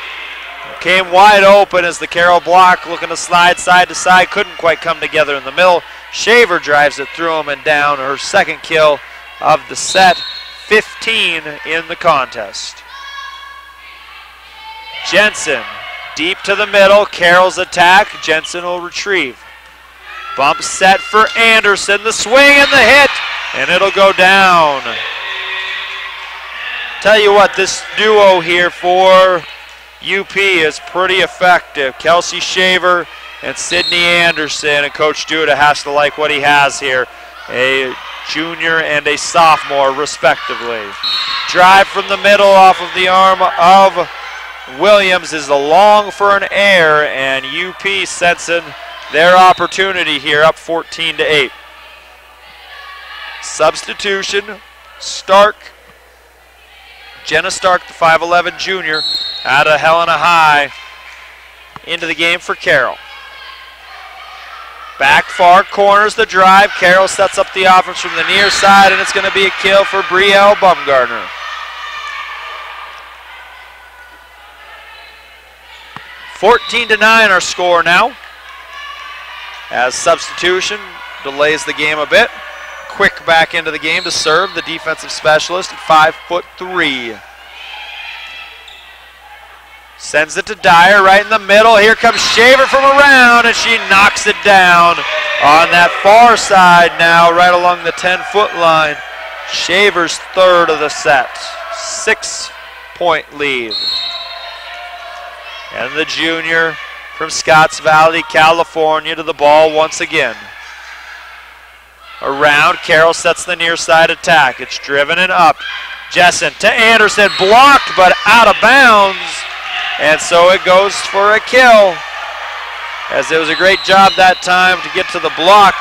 [SPEAKER 1] came wide open as the Carroll block looking to slide side to side, couldn't quite come together in the middle. Shaver drives it through him and down, her second kill of the set, 15 in the contest. Jensen. Deep to the middle, Carroll's attack, Jensen will retrieve. Bump set for Anderson, the swing and the hit, and it'll go down. Tell you what, this duo here for UP is pretty effective. Kelsey Shaver and Sydney Anderson, and Coach Duda has to like what he has here. A junior and a sophomore, respectively. Drive from the middle off of the arm of Williams is long for an error, and UP sensing their opportunity here, up 14-8. Substitution, Stark. Jenna Stark, the 5'11 junior, out of Helena High, into the game for Carroll. Back far corners the drive. Carroll sets up the offense from the near side, and it's going to be a kill for Brielle Bumgardner. 14-9 our score now. As substitution delays the game a bit. Quick back into the game to serve, the defensive specialist at 5'3". Sends it to Dyer right in the middle. Here comes Shaver from around, and she knocks it down on that far side now, right along the 10-foot line. Shaver's third of the set. 6-point lead. And the junior from Scotts Valley, California, to the ball once again. Around, Carroll sets the near side attack. It's driven and up. Jessen to Anderson, blocked but out of bounds. And so it goes for a kill, as it was a great job that time to get to the block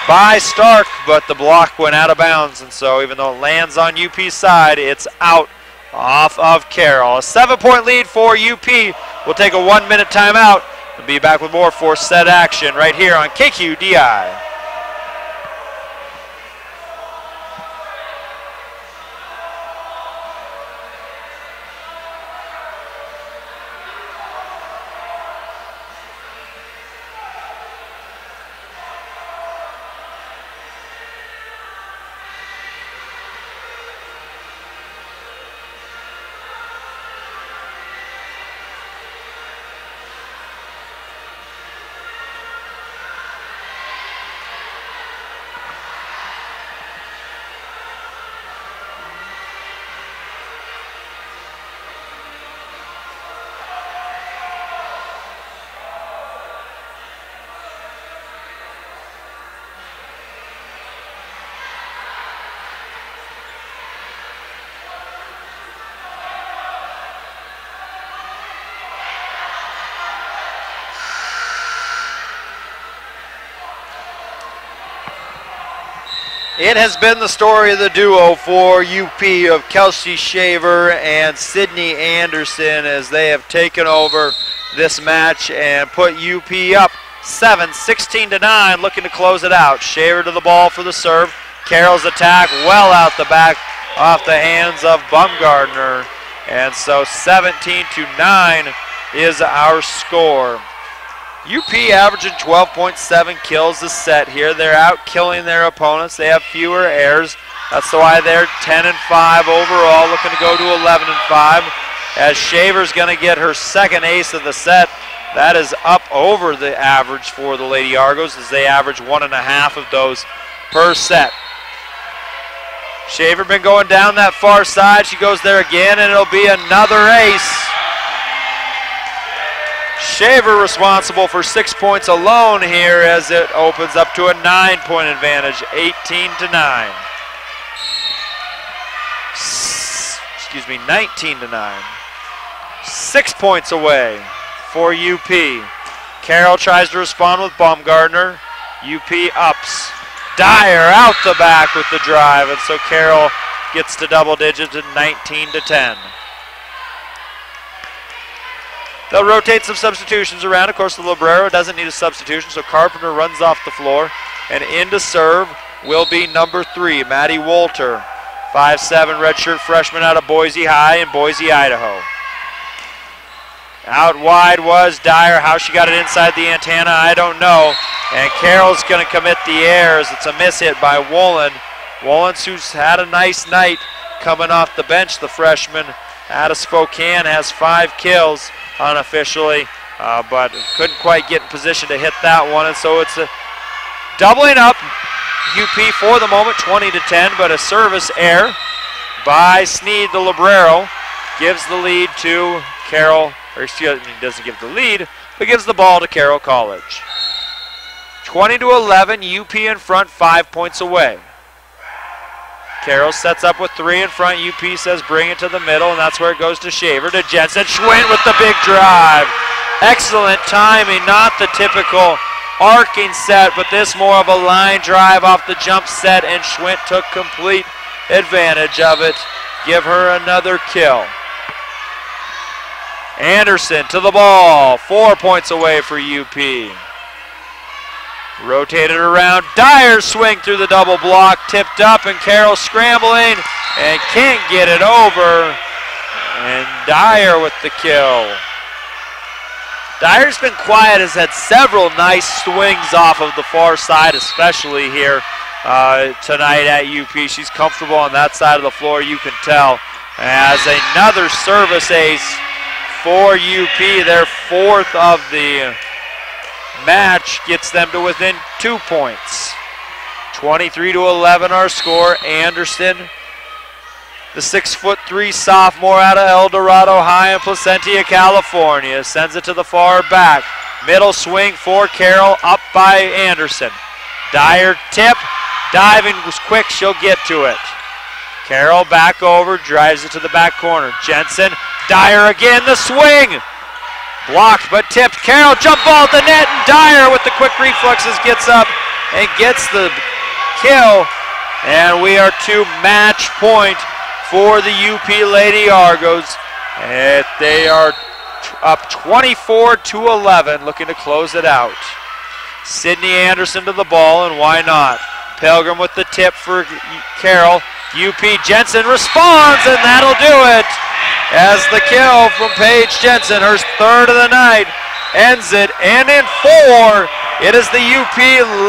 [SPEAKER 1] by Stark, but the block went out of bounds, and so even though it lands on UP's side, it's out off of Carroll. A 7-point lead for UP. We'll take a 1-minute timeout and be back with more for set action right here on KQDI. It has been the story of the duo for UP of Kelsey Shaver and Sydney Anderson as they have taken over this match and put UP up 16-9, looking to close it out. Shaver to the ball for the serve. Carroll's attack well out the back off the hands of Bumgardner. And so 17-9 is our score. UP averaging 12.7 kills a set here. They're out killing their opponents. They have fewer errors. That's why they're 10-5 overall, looking to go to 11-5. As Shaver's going to get her second ace of the set. That is up over the average for the Lady Argos, as they average 1.5 of those per set. Shaver been going down that far side. She goes there again, and it'll be another ace. Shaver responsible for 6 points alone here, as it opens up to a 9-point advantage, 18-9. 19-9. 6 points away for UP. Carroll tries to respond with Baumgartner. UP ups. Dyer out the back with the drive, and so Carroll gets to double digits at 19-10. They'll rotate some substitutions around. Of course, the Librero doesn't need a substitution, so Carpenter runs off the floor. And in to serve will be number 3, Maddie Wolter, 5'7", redshirt freshman out of Boise High in Boise, Idaho. Out wide was Dyer. How she got it inside the antenna, I don't know. And Carroll's going to commit the errors. It's a miss hit by Wolin. Wolin, who's had a nice night coming off the bench, the freshman out of Spokane, has 5 kills unofficially, but couldn't quite get in position to hit that one, and so it's a doubling up UP for the moment, 20-10, but a service error. by Sneed, the Librero. Gives the lead to Carroll, or excuse me, doesn't give the lead, but gives the ball to Carroll College. 20-11, UP in front, 5 points away. Carroll sets up with 3 in front. UP says bring it to the middle, and that's where it goes to Shaver, to Jensen. Schwint with the big drive. Excellent timing, not the typical arcing set, but this more of a line drive off the jump set, and Schwint took complete advantage of it. Give her another kill. Anderson to the ball, 4 points away for UP. Rotated around, Dyer swing through the double block, tipped up, and Carroll scrambling and can't get it over. And Dyer with the kill. Dyer's been quiet, has had several nice swings off of the far side, especially here tonight at UP. She's comfortable on that side of the floor, you can tell. As another service ace for UP, their 4th of the match, gets them to within 2 points. 23-11 our score. Anderson, the 6'3" sophomore out of El Dorado High in Placentia, California, sends it to the far back. Middle swing for Carroll, up by Anderson. Dyer tip, diving was quick, she'll get to it. Carroll back over, drives it to the back corner. Jensen, Dyer again, the swing. Blocked but tipped. Carroll jump ball at the net, and Dyer with the quick reflexes gets up and gets the kill. And we are to match point for the UP Lady Argos. And they are up 24-11, looking to close it out. Sydney Anderson to the ball, and why not? Pilgrim with the tip for Carroll. UP Jensen responds, and that'll do it. As the kill from Paige Jensen, her 3rd of the night, ends it. And in 4, it is the UP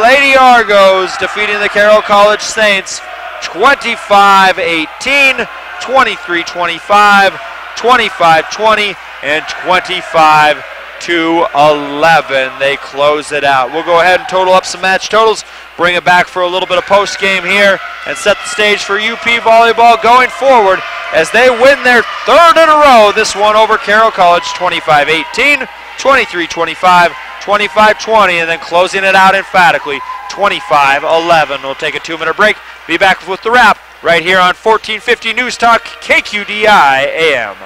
[SPEAKER 1] Lady Argos defeating the Carroll College Saints 25-18, 23-25, 25-20, and 25-11. They close it out. We'll go ahead and total up some match totals, bring it back for a little bit of post game here, and set the stage for UP volleyball going forward as they win their 3rd in a row. This one over Carroll College, 25-18, 23-25, 25-20, and then closing it out emphatically, 25-11. We'll take a 2-minute break. Be back with the wrap right here on 1450 News Talk KQDI AM.